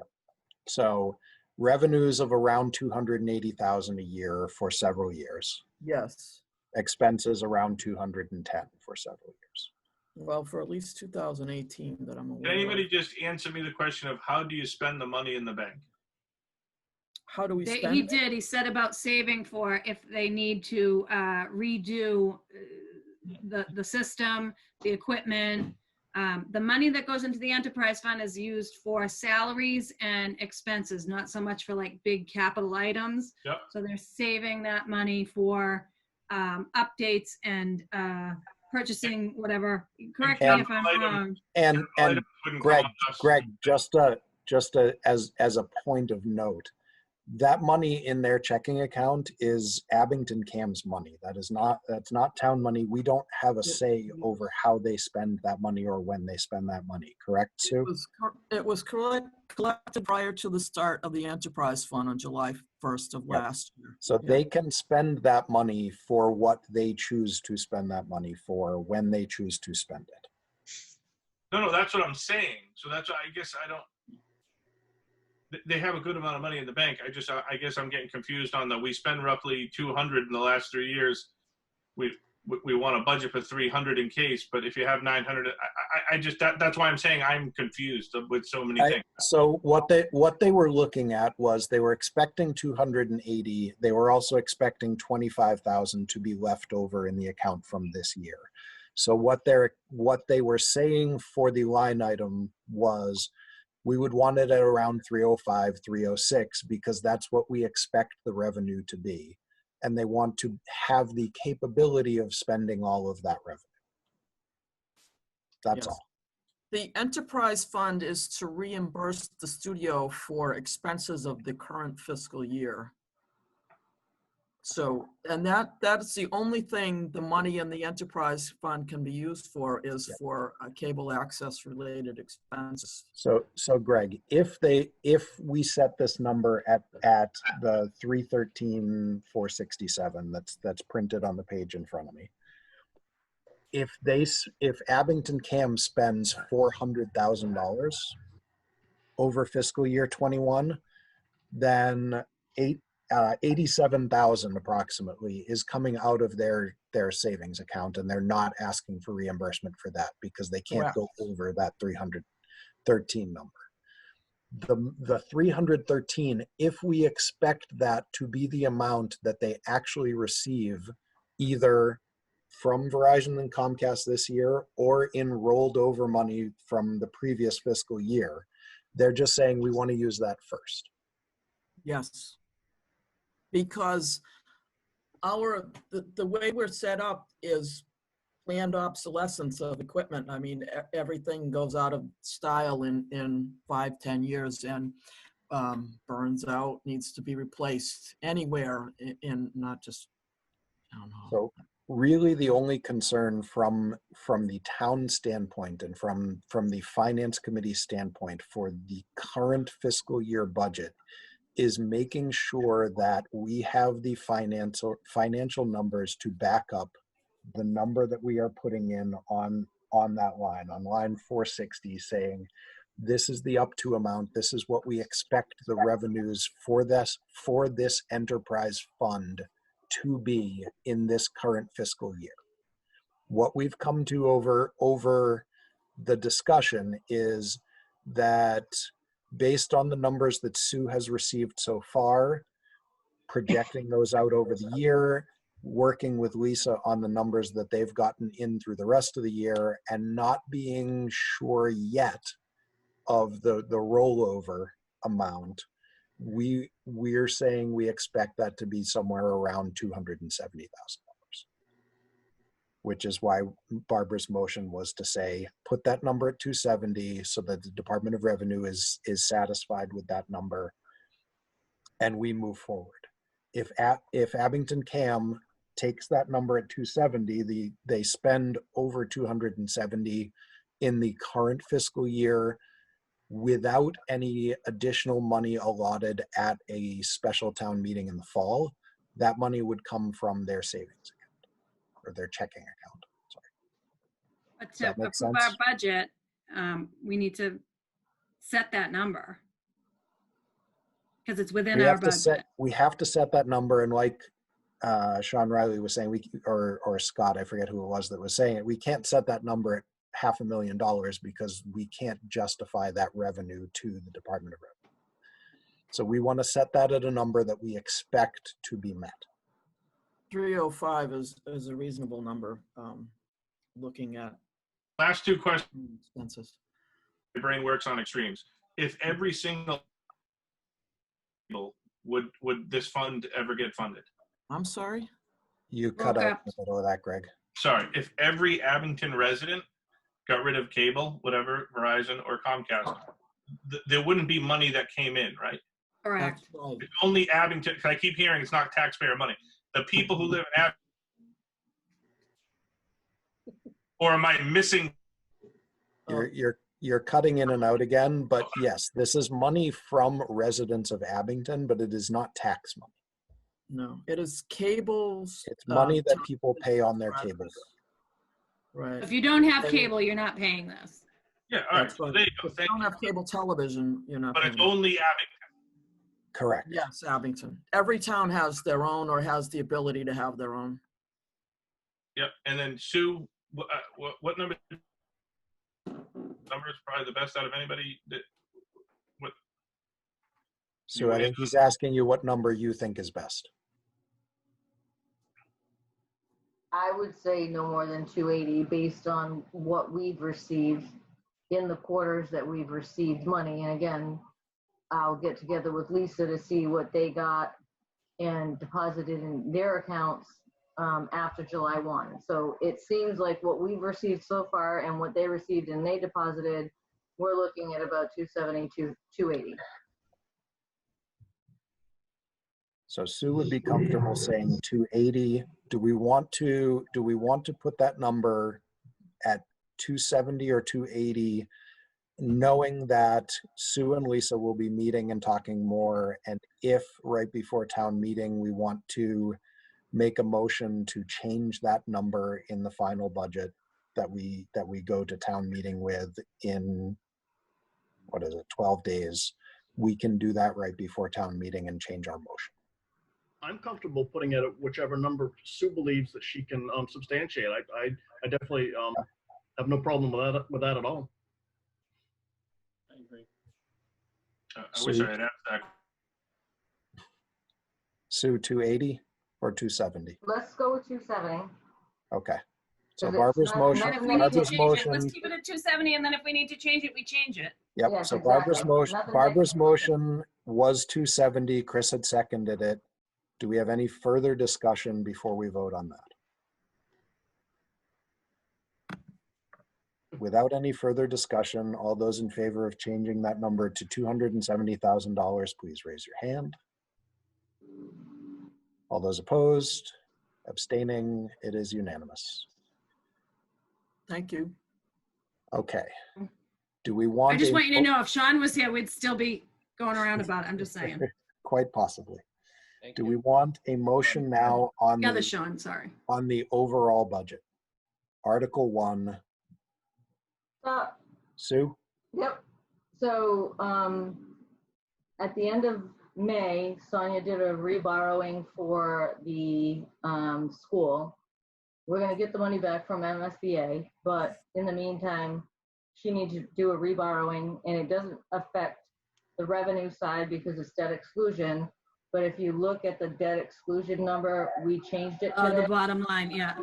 So revenues of around 280,000 a year for several years. Yes. Expenses around 210 for several years. Well, for at least 2018 that I'm aware can anybody of. just answer me the question of how do you spend the money in the bank? How do we spend He it? did. He said about saving for if they need to redo the system, the equipment. The money that goes into the enterprise fund is used for salaries and expenses, not so much for like big capital items. Yep. So they're saving that money for updates and purchasing whatever. Correct me if I'm wrong. And Wouldn't Greg, cost us. as a point of note, that money in their checking account is Abington CAM's money. that's not town money. We don't have a say over how they spend that money or when they spend that money. Correct, Sue? It was collected prior to the start of the enterprise fund on July 1st of last year. So they can spend that money for what they choose to spend that money for when they choose to spend it. No, that's what I'm saying. So that's why I guess I don't. They have a good amount of money in the bank. I guess I'm getting confused on we spend roughly 200 in the last 3 years. We want a budget for 300 in case, but if you have 900, that's why I'm saying I'm confused with so many things. So what they were looking at was they were expecting 280. They were also expecting 25,000 to be left over in the account from this year. So what they were saying for the line item was, we would want it at around 305, 306, because that's what we expect the revenue to be. And they want to have the capability of spending all of that revenue. That's Yes. all. The enterprise fund is to reimburse the studio for expenses of the current fiscal year. So, and that's the only thing the money in the enterprise fund can be used for is for cable access related expenses. So Greg, if we set this number at the 313,467 that's printed on the page in front of me, if Abington CAM spends $400,000 over fiscal year 21, then 87,000 approximately is coming out of their savings account, and they're not asking for reimbursement for that because they can't go over that 313 number. The 313, if we expect that to be the amount that they actually receive either from Verizon and Comcast this year or in rolled over money from the previous fiscal year, they're just saying we want to use that first. Yes. Because the way we're set up is planned obsolescence of equipment. I mean, everything goes out of style in 5-10 years and burns out, needs to be replaced anywhere in not just town hall. So really the only concern from the town standpoint and from the finance committee standpoint for the current fiscal year budget is making sure that we have the financial numbers to back up the number that we are putting in on that line, on line 460, saying this is the up to amount, this is what we expect the revenues for this enterprise fund to be in this current fiscal year. What we've come to over the discussion is that based on the numbers that Sue has received so far, projecting those out over the year, working with Lisa on the numbers that they've gotten in through the rest of the year, and not being sure yet of the rollover amount, we're saying we expect that to be somewhere around $270,000, which is why Barbara's motion was to say, put that number at 270 so that the Department of Revenue is satisfied with that number, and we move forward. If Abington CAM takes that number at 270, they spend over 270 in the current fiscal year without any additional money allotted at a special town meeting in the fall, that money would come from their savings account or their checking account. Sorry. But Does to that make approve sense? our budget, we need to set that number. Because it's within our budget. We have to set that number, and like Sean Riley was saying, or Scott, I forget who it was that was saying it, we can't set that number at $500,000 because we can't justify that revenue to the Department of Revenue. So we want to set that at a number that we expect to be met. 305 is a reasonable number, looking at Last two questions. expenses. My brain works on extremes. If every single would this fund ever get funded? I'm sorry? You cut Okay. out in the middle of that, Greg. Sorry, if every Abington resident got rid of cable, whatever, Verizon or Comcast, there wouldn't be money that came in, right? Correct. That's right. It's only Abington, 'cause I keep hearing it's not taxpayer money. The people who live in Abington, or am I missing? You're cutting in and out again, but yes, this is money from residents of Abington, but it is not tax money. No, it is cables. It's money that people pay on their cable bill. Right. If you don't have cable, you're not paying this. Yeah, all right, That's so right. there you go, If you thank don't you. have cable television, you're not But it's paying. only Abington. Correct. Yes, Abington. Every town has their own or has the ability to have their own. Yep, and then Sue, what number is probably the best out of anybody? So I think he's asking you what number you think is best. I would say no more than 280 based on what we've received in the quarters that we've received money. And again, I'll get together with Lisa to see what they got and deposited in their accounts after July 1. So it seems like what we've received so far and what they received and they deposited, we're looking at about 270 to 280. So Sue would be comfortable saying 280. Do we want to put that number at 270 or 280, knowing that Sue and Lisa will be meeting and talking more, and if right before town meeting we want to make a motion to change that number in the final budget that we go to town meeting with in 12 days, we can do that right before town meeting and change our motion. I'm comfortable putting it at whichever number Sue believes that she can substantiate. I definitely have no problem with that at all. I agree. I wish I had asked that. Sue, 280 or 270? Let's go with 270. Okay. So Is it Barbara's not- motion, not- If we need to Barbara's change it, let's motion, keep it at 270, and then if we need to change it, we change it. yep. Yes, So Barbara's exactly. motion, Nothing Barbara's technical. motion was 270. Chris had seconded it. Do we have any further discussion before we vote on that? Without any further discussion, all those in favor of changing that number to $270,000, please raise your hand. All those opposed, abstaining, it is unanimous. Thank you. Okay. Do we want? I just a want you to know if Sean was here, we'd still be going around about it. I'm just saying. Quite possibly. Do we want a motion now on The other the, Sean, sorry. on the overall budget? Article 1, Sue? Yep. So at the end of May, Sonia did a reborrowing for the school. We're going to get the money back from MSBA, but in the meantime, she needs to do a reborrowing, and it doesn't affect the revenue side because it's debt exclusion. But if you look at the debt exclusion number, we changed it Oh, today. the bottom line, yeah.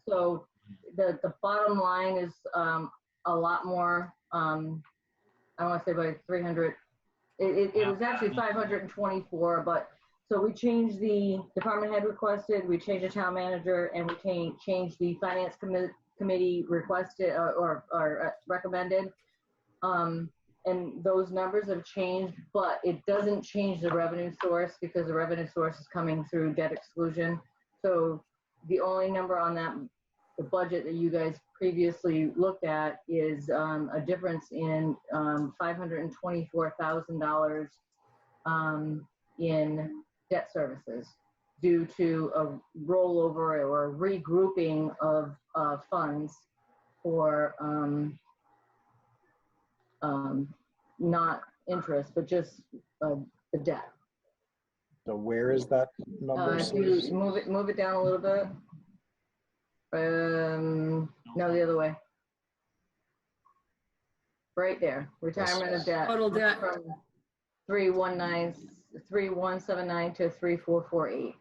So the bottom line is a lot more, I want to say by 300. It was actually 524, but so we changed the department head requested, we changed the town manager, and we changed the finance committee requested or recommended. And those numbers have changed, but it doesn't change the revenue source because the revenue source is coming through debt exclusion. So the only number on that, the budget that you guys previously looked at is a difference in $524,000 in debt services due to a rollover or a regrouping of funds for not interest, but just the debt. So where is that number? If you move it down a little bit. No, the other way. Right there. Retirement of debt. Total debt. From 3179 to 3448.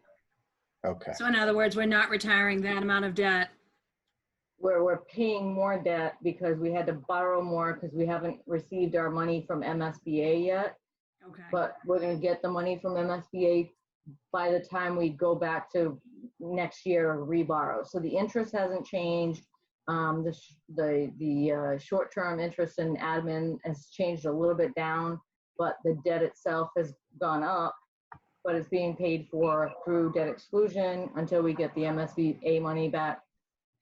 Okay. So in other words, we're not retiring that amount of debt. Where we're paying more debt because we had to borrow more because we haven't received our money from MSBA yet. Okay. But we're going to get the money from MSBA by the time we go back to next year or reborrow. So the interest hasn't changed. The short-term interest in admin has changed a little bit down, but the debt itself has gone up, but it's being paid for through debt exclusion until we get the MSBA money back.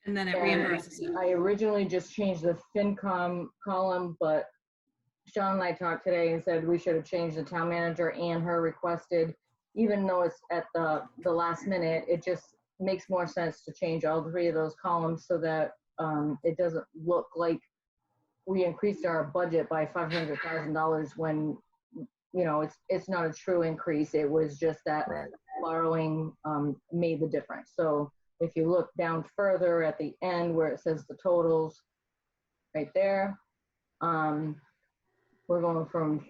And then it reimburses it. I originally just changed the FinCom column, but Sean and I talked today and said we should have changed the town manager and her requested, even though it's at the last minute, it just makes more sense to change all three of those columns so that it doesn't look like we increased our budget by $500,000 when, you know, it's not a true increase. It was just that borrowing made the difference. So if you look down further at the end where it says the totals right there, we're going from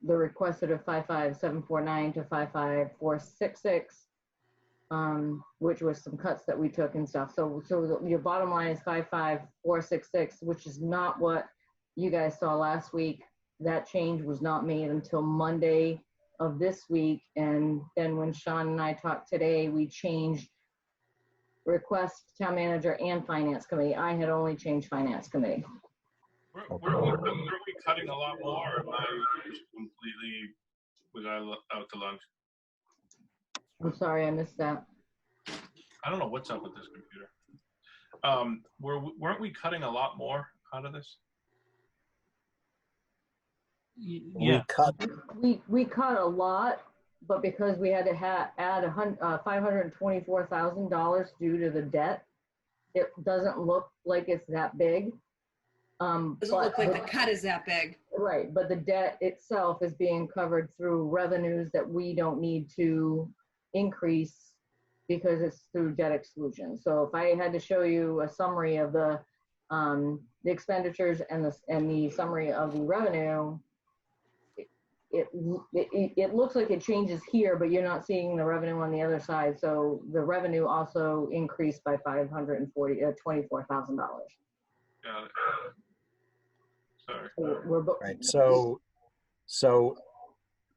the requested of 55749 to 55466, which was some cuts that we took and stuff. So your bottom line is 55466, which is not what you guys saw last week. That change was not made until Monday of this week. And then when Sean and I talked today, we changed request town manager and finance committee. I had only changed finance committee. Weren't we cutting a lot more? Or am I completely, was I out to lunch? I'm sorry, I missed that. I don't know what's up with this computer. Weren't we cutting a lot more out of this? Yeah. We cut a lot, but because we had to add $524,000 due to the debt, it doesn't look like it's that big. Doesn't look like the cut is that big. Right, but the debt itself is being covered through revenues that we don't need to increase because it's through debt exclusion. So if I had to show you a summary of the expenditures and the summary of the revenue, it looks like it changes here, but you're not seeing the revenue on the other side. So the revenue also increased by $24,000. Got it. Sorry. Right. So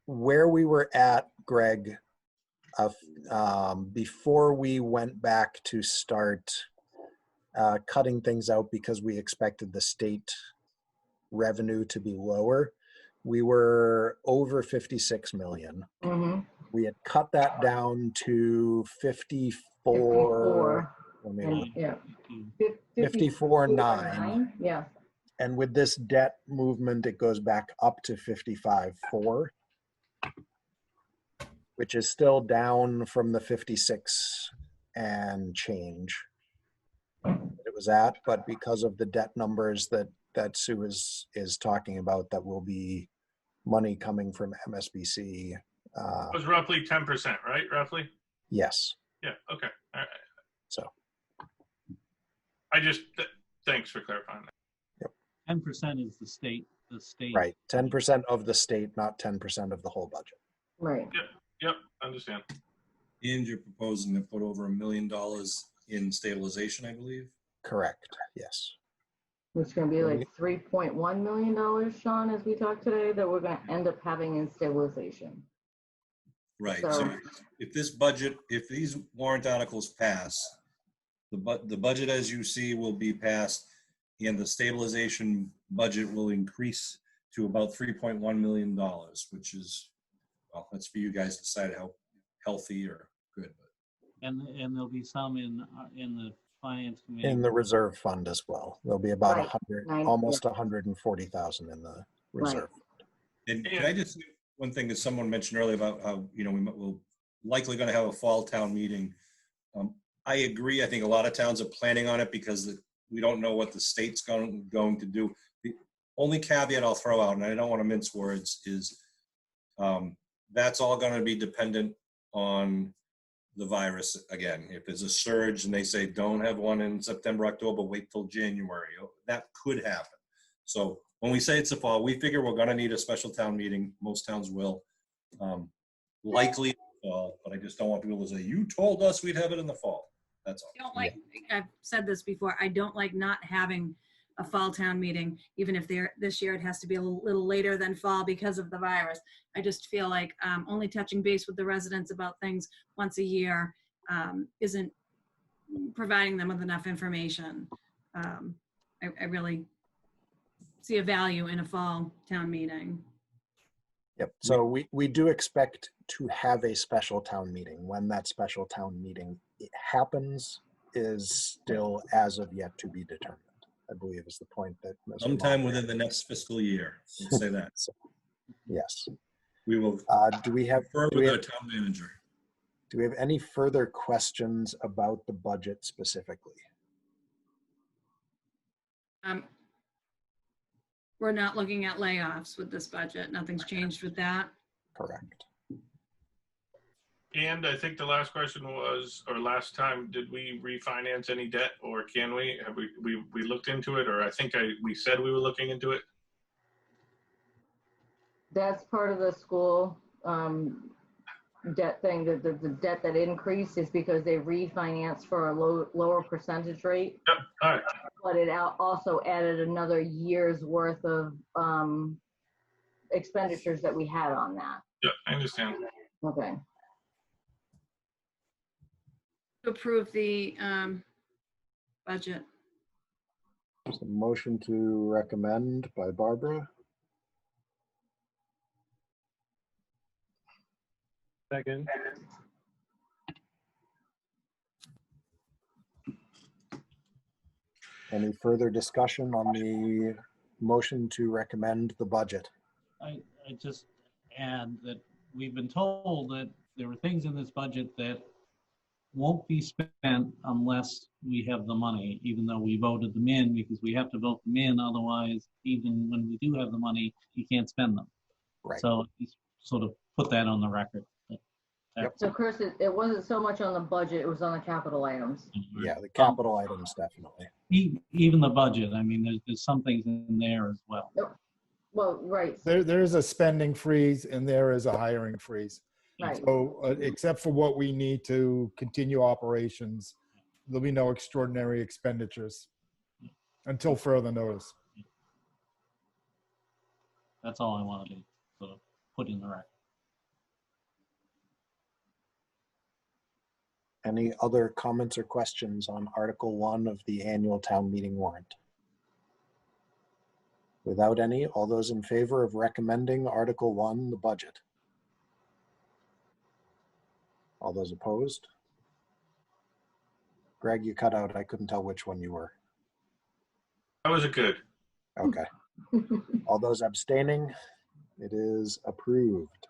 where we were at, Greg, before we went back to start cutting things out because we expected the state revenue to be lower, we were over 56 million. Mm-hmm. We had cut that down to 54. Yeah. 54.9. Yeah. And with this debt movement, it goes back up to 55.4, which is still down from the 56 and change it was at. But because of the debt numbers that Sue is talking about, that will be money coming from MSBC. It was roughly 10%, right? Roughly? Yes. Yeah, okay. All right. So I just, thanks for clarifying that. 10% is the state, Right, 10% of the state, not 10% of the whole budget. Right. Yep, understand. And you're proposing to put over $1 million in stabilization, I believe. Correct, yes. Which is gonna be like $3.1 million, Sean, as we talked today, that we're gonna end up having in stabilization. Right. So- So if this budget, if these warrant articles pass, the budget as you see will be passed, and the stabilization budget will increase to about $3.1 million, which is, well, that's for you guys to decide how healthy or good. and there'll be some in the finance committee. In the reserve fund as well. There'll be about Right. 100, Nine- almost 140,000 in the reserve. And can I just say one thing that someone mentioned earlier about how, we're likely going to have a fall town meeting. I agree. I think a lot of towns are planning on it because we don't know what the state's going to do. The only caveat I'll throw out, and I don't want to mince words, is that's all going to be dependent on the virus again. If there's a surge and they say don't have one in September, October, wait till January, that could happen. So when we say it's the fall, we figure we're going to need a special town meeting. Most towns will. Likely in the fall, but I just don't want people to say, you told us we'd have it in the fall. That's all. I don't like, I've said this before, I don't like not having a fall town meeting, even if this year it has to be a little later than fall because of the virus. I just feel like only touching base with the residents about things once a year isn't providing them with enough information. I really see a value in a fall town meeting. Yep, so we do expect to have a special town meeting. When that special town meeting happens is still as of yet to be determined, I believe is the point that Mr. Sometime Montgomery- within the next fiscal year. Let's say that. So, yes. We will Do we have confer do we with our have, town manager. do we have any further questions about the budget specifically? We're not looking at layoffs with this budget. Nothing's changed with that. Correct. And I think the last question was, or last time, did we refinance any debt, or can we? Have we looked into it, or I think we said we were looking into it. That's part of the school debt thing. The debt that increased is because they refinanced for a lower percentage rate. Yep. All right. But it also added another year's worth of expenditures that we had on that. Yep. I understand. Okay. To approve the budget. There's a motion to recommend by Barbara. Second. Any further discussion on the motion to recommend the budget? I just add that we've been told that there are things in this budget that won't be spent unless we have the money, even though we voted them in, because we have to vote them in. Otherwise, even when we do have the money, you can't spend them. Right. So just sort of put that on the record. Yep. So Chris, it wasn't so much on the budget, it was on the capital items. Yeah, the capital items definitely. Even the budget, I mean, there's some things in there as well. Well, right, There's a spending freeze and there is a hiring freeze. right. So except for what we need to continue operations, there'll be no extraordinary expenditures until further notice. That's all I wanted to sort of put in the record. Any other comments or questions on Article 1 of the annual town meeting warrant? Without any, all those in favor of recommending Article 1, the budget? All those opposed? Greg, you cut out. I couldn't tell which one you were. That was a good. Okay. All those abstaining? It is approved.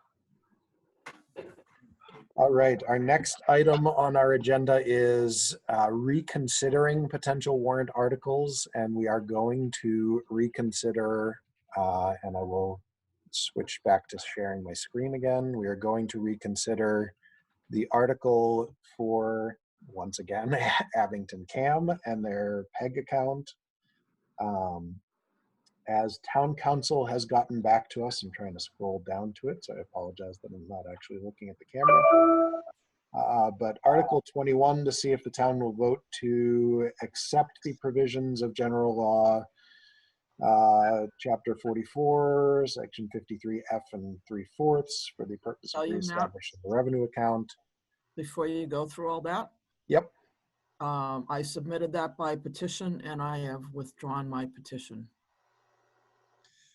All right, our next item on our agenda is reconsidering potential warrant articles, and we are going to reconsider, and I will switch back to sharing my screen again. We are going to reconsider the article for, once again, Abington CAM and their PEG account. As town council has gotten back to us, I'm trying to scroll down to it, so I apologize that I'm not actually looking at the camera. But Article 21, to see if the town will vote to accept the provisions of general law, Chapter 44, Section 53F and 3/4 for the purpose of Tell you now. reestablishing the revenue account. Before you go through all that, Yep. I submitted that by petition and I have withdrawn my petition.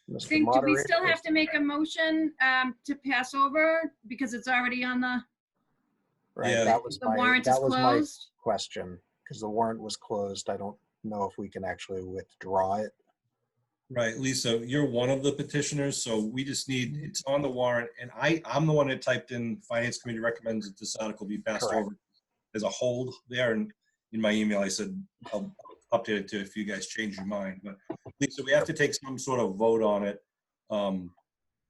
I Mr. think, do we Moderator, still have to make a motion to pass over because it's already on the right, Yeah. that was the warrant is my closed? question, because the warrant was closed. I don't know if we can actually withdraw it. Right, Lisa, you're one of the petitioners, so we just need, it's on the warrant, and I'm the one that typed in, Finance Committee recommends that this article be passed Correct. over. There's a hold there, and in my email, I said, I'll update it to if you guys change your mind, but Lisa, we have to take some sort of vote on it.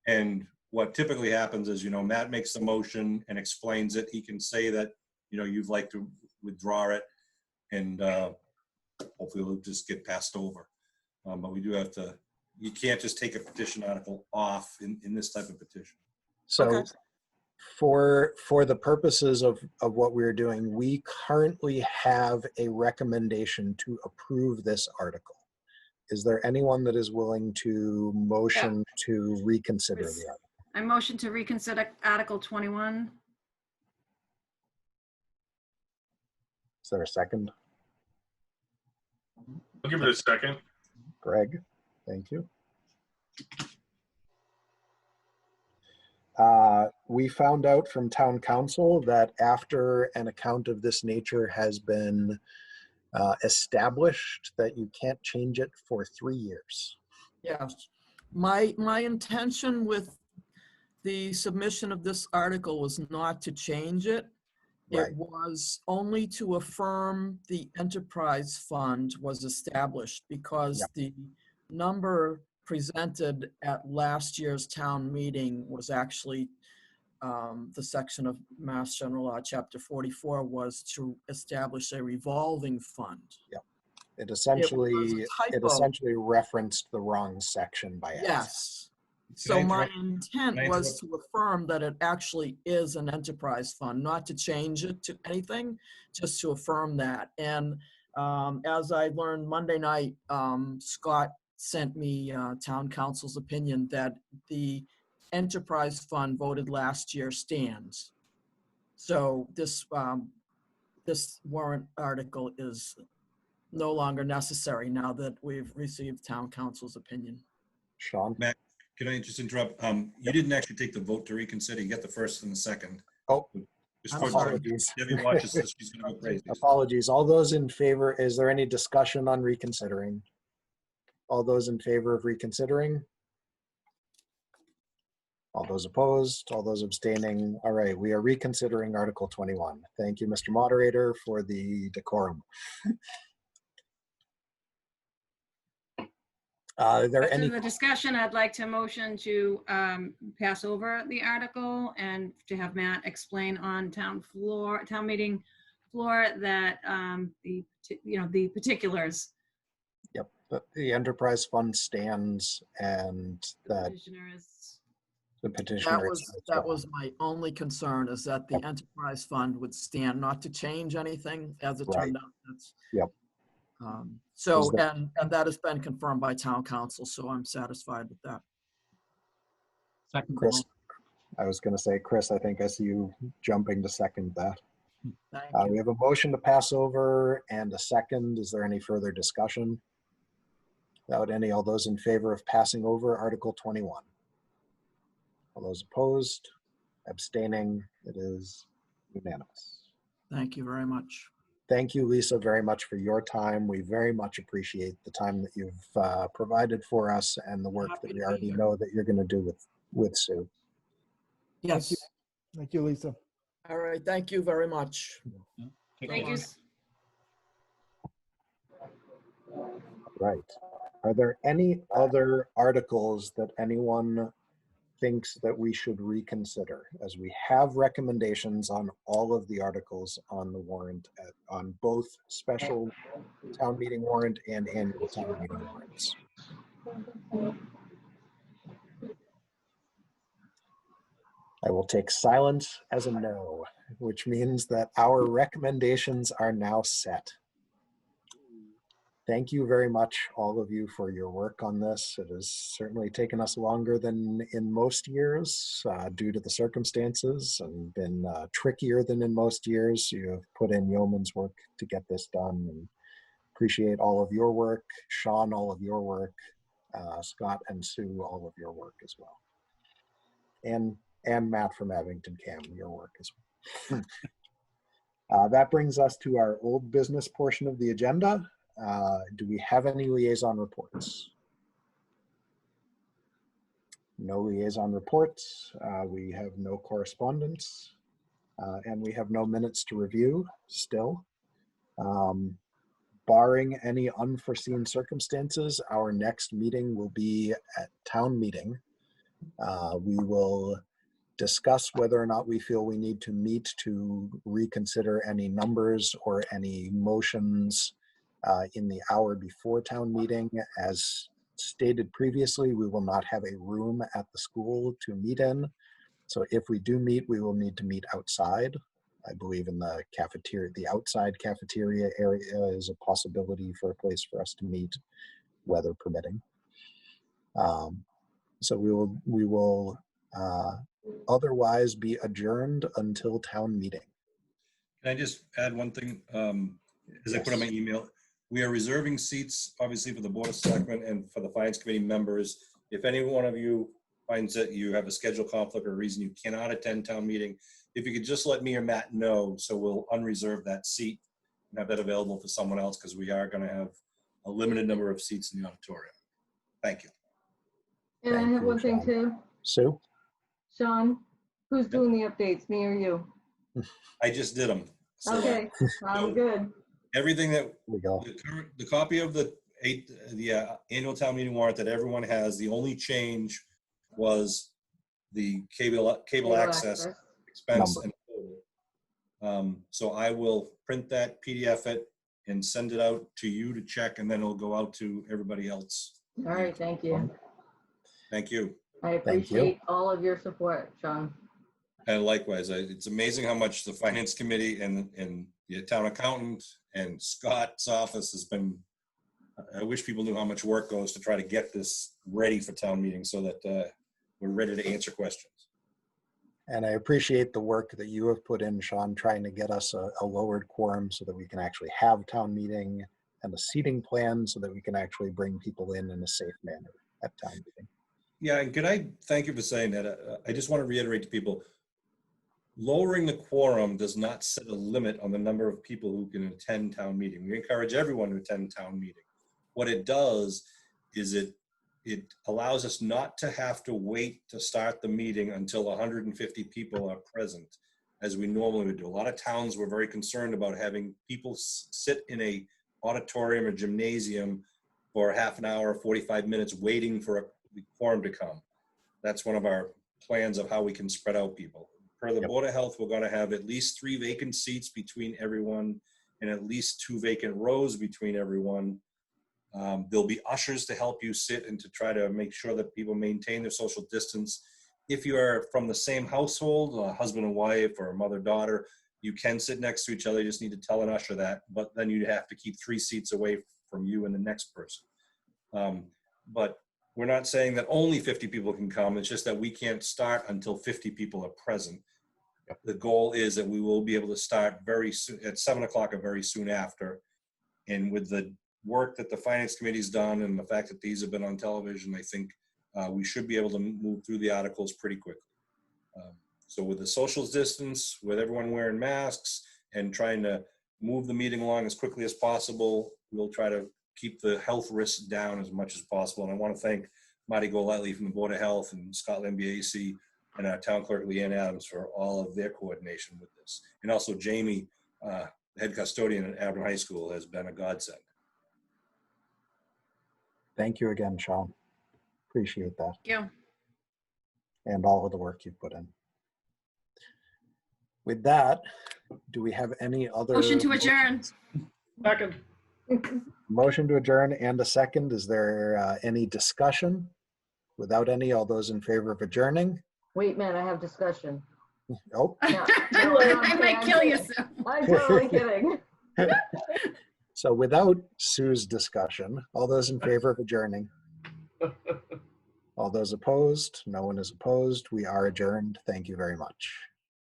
And what typically happens is, Matt makes the motion and explains it. He can say that, you'd like to withdraw it, and hopefully it'll just get passed over. But we do have to, you can't just take a petition article off in this type of petition. So Okay. for the purposes of what we're doing, we currently have a recommendation to approve this article. Is there anyone that is willing to motion to reconsider the article? I motion to reconsider Article 21. Is there a second? I'll give it a second. Greg, thank you. We found out from town council that after an account of this nature has been established, that you can't change it for 3 years. Yes. My intention with the submission of this article was not to change it. Right. It was only to affirm the enterprise fund was established because Yep. the number presented at last year's town meeting was actually the section of Mass General Law, Chapter 44, was to establish a revolving fund. It essentially typo. referenced the wrong section by accident. Yes. Can So I my interrupt- intent can I was to affirm that it actually is an enterprise fund, not to change it to anything, just to affirm that. And as I learned Monday night, Scott sent me town council's opinion that the enterprise fund voted last year stands. So this warrant article is no longer necessary now that we've received town council's opinion. Sean? Matt, can I just interrupt? You didn't actually take the vote to reconsider. You got the first and the second. Oh, Just I'm for sorry. apologies. Debbie watches this, she's gonna go crazy. Apologies. All those in favor, is there any discussion on reconsidering? All those in favor of reconsidering? All those opposed, all those abstaining. All right, we are reconsidering Article 21. Thank you, Mr. Moderator, for the decorum. Are there After any, the discussion, I'd like to motion to pass over the article and to have Matt explain on town meeting floor that the particulars. yep, the enterprise fund stands and that Petitioner is- the petitioner. That was my only concern, is that the enterprise fund would stand, not to change anything, as it turned out. That's Yep. So, Is that- and that has been confirmed by town council, so I'm satisfied with that. Second. Chris, I was going to say, Chris, I think I see you jumping to second that. Thank We you. have a motion to pass over and a second. Is there any further discussion? Without any, all those in favor of passing over Article 21? All those opposed, abstaining, it is unanimous. Thank you very much. Thank you, Lisa, very much for your time. We very much appreciate the time that you've provided for us and the work Happy that to we be already here. know that you're going to do with Sue. Yes. Thank you, Lisa. All right. Thank you very much. Take Thank care. you. Right. Are there any other articles that anyone thinks that we should reconsider, as we have recommendations on all of the articles on the warrant, on both special town meeting warrant and annual town meeting warrants? I will take silence as a no, which means that our recommendations are now set. Thank you very much, all of you, for your work on this. It has certainly taken us longer than in most years due to the circumstances, and been trickier than in most years. You have put in yeoman's work to get this done, and appreciate all of your work. Sean, all of your work. Scott and Sue, all of your work as well. And Matt from Abington Cam, your work as well. That brings us to our old business portion of the agenda. Do we have any liaison reports? No liaison reports. We have no correspondence. And we have no minutes to review still. Barring any unforeseen circumstances, our next meeting will be at town meeting. We will discuss whether or not we feel we need to meet to reconsider any numbers or any motions in the hour before town meeting. As stated previously, we will not have a room at the school to meet in. So if we do meet, we will need to meet outside. I believe in the cafeteria, the outside cafeteria area is a possibility for a place for us to meet, weather permitting. So we will otherwise be adjourned until town meeting. Can I just add one thing? As I put in my email, we are reserving seats, obviously, for the Board of Selectmen and for the Finance Committee members. If any one of you finds that you have a schedule conflict or a reason you cannot attend town meeting, if you could just let me or Matt know, so we'll unreserve that seat and have that available for someone else, because we are going to have a limited number of seats in the auditorium. Thank you. And I have one thing too. Sue? Sean, who's doing the updates, me or you? I just did them. So Okay, I'm good. everything that We go. the copy of the annual town meeting warrant that everyone has, the only change was the cable access expense and total. So I will print that, PDF it, and send it out to you to check, and then it'll go out to everybody else. All right, thank you. Thank you. I appreciate all of your support, Sean. And likewise, it's amazing how much the Finance Committee and the town accountant and Scott's office has been. I wish people knew how much work goes to try to get this ready for town meeting so that we're ready to answer questions. And I appreciate the work that you have put in, Sean, trying to get us a lowered quorum so that we can actually have town meeting, and a seating plan so that we can actually bring people in a safe manner at town meeting. Yeah, and could I thank you for saying that? I just want to reiterate to people, lowering the quorum does not set a limit on the number of people who can attend town meeting. We encourage everyone to attend town meeting. What it does is it allows us not to have to wait to start the meeting until 150 people are present, as we normally would do. A lot of towns were very concerned about having people sit in a auditorium or gymnasium for half an hour, 45 minutes, waiting for a quorum to come. That's one of our plans of how we can spread out people. Per the Board of Health, we're going to have at least 3 vacant seats between everyone and at least 2 vacant rows between everyone. There'll be ushers to help you sit and to try to make sure that people maintain their social distance. If you are from the same household, a husband and wife or a mother-daughter, you can sit next to each other. You just need to tell an usher that, but then you have to keep 3 seats away from you and the next person. But we're not saying that only 50 people can come. It's just that we can't start until 50 people are present. The goal is that we will be able to start very soon at 7 o'clock or very soon after. And with the work that the Finance Committee's done and the fact that these have been on television, I think we should be able to move through the articles pretty quickly. So with the social distance, with everyone wearing masks and trying to move the meeting along as quickly as possible, we'll try to keep the health risks down as much as possible. And I want to thank Marty Golightly from the Board of Health and Scott Lambiase and our town clerk, Leanne Adams, for all of their coordination with this. And also Jamie, the head custodian at Abington High School, has been a godsend. Thank you again, Sean. Appreciate that. Thank you. And all of the work you've put in. With that, do we have any other? Motion to adjourn. Second. Motion to adjourn and a second. Is there any discussion? Without any, all those in favor of adjourning? Wait, man, I have discussion. Oh, No, I might kill you soon. I'm totally kidding. so without Sue's discussion, all those in favor of adjourning? All those opposed? No one is opposed. We are adjourned. Thank you very much.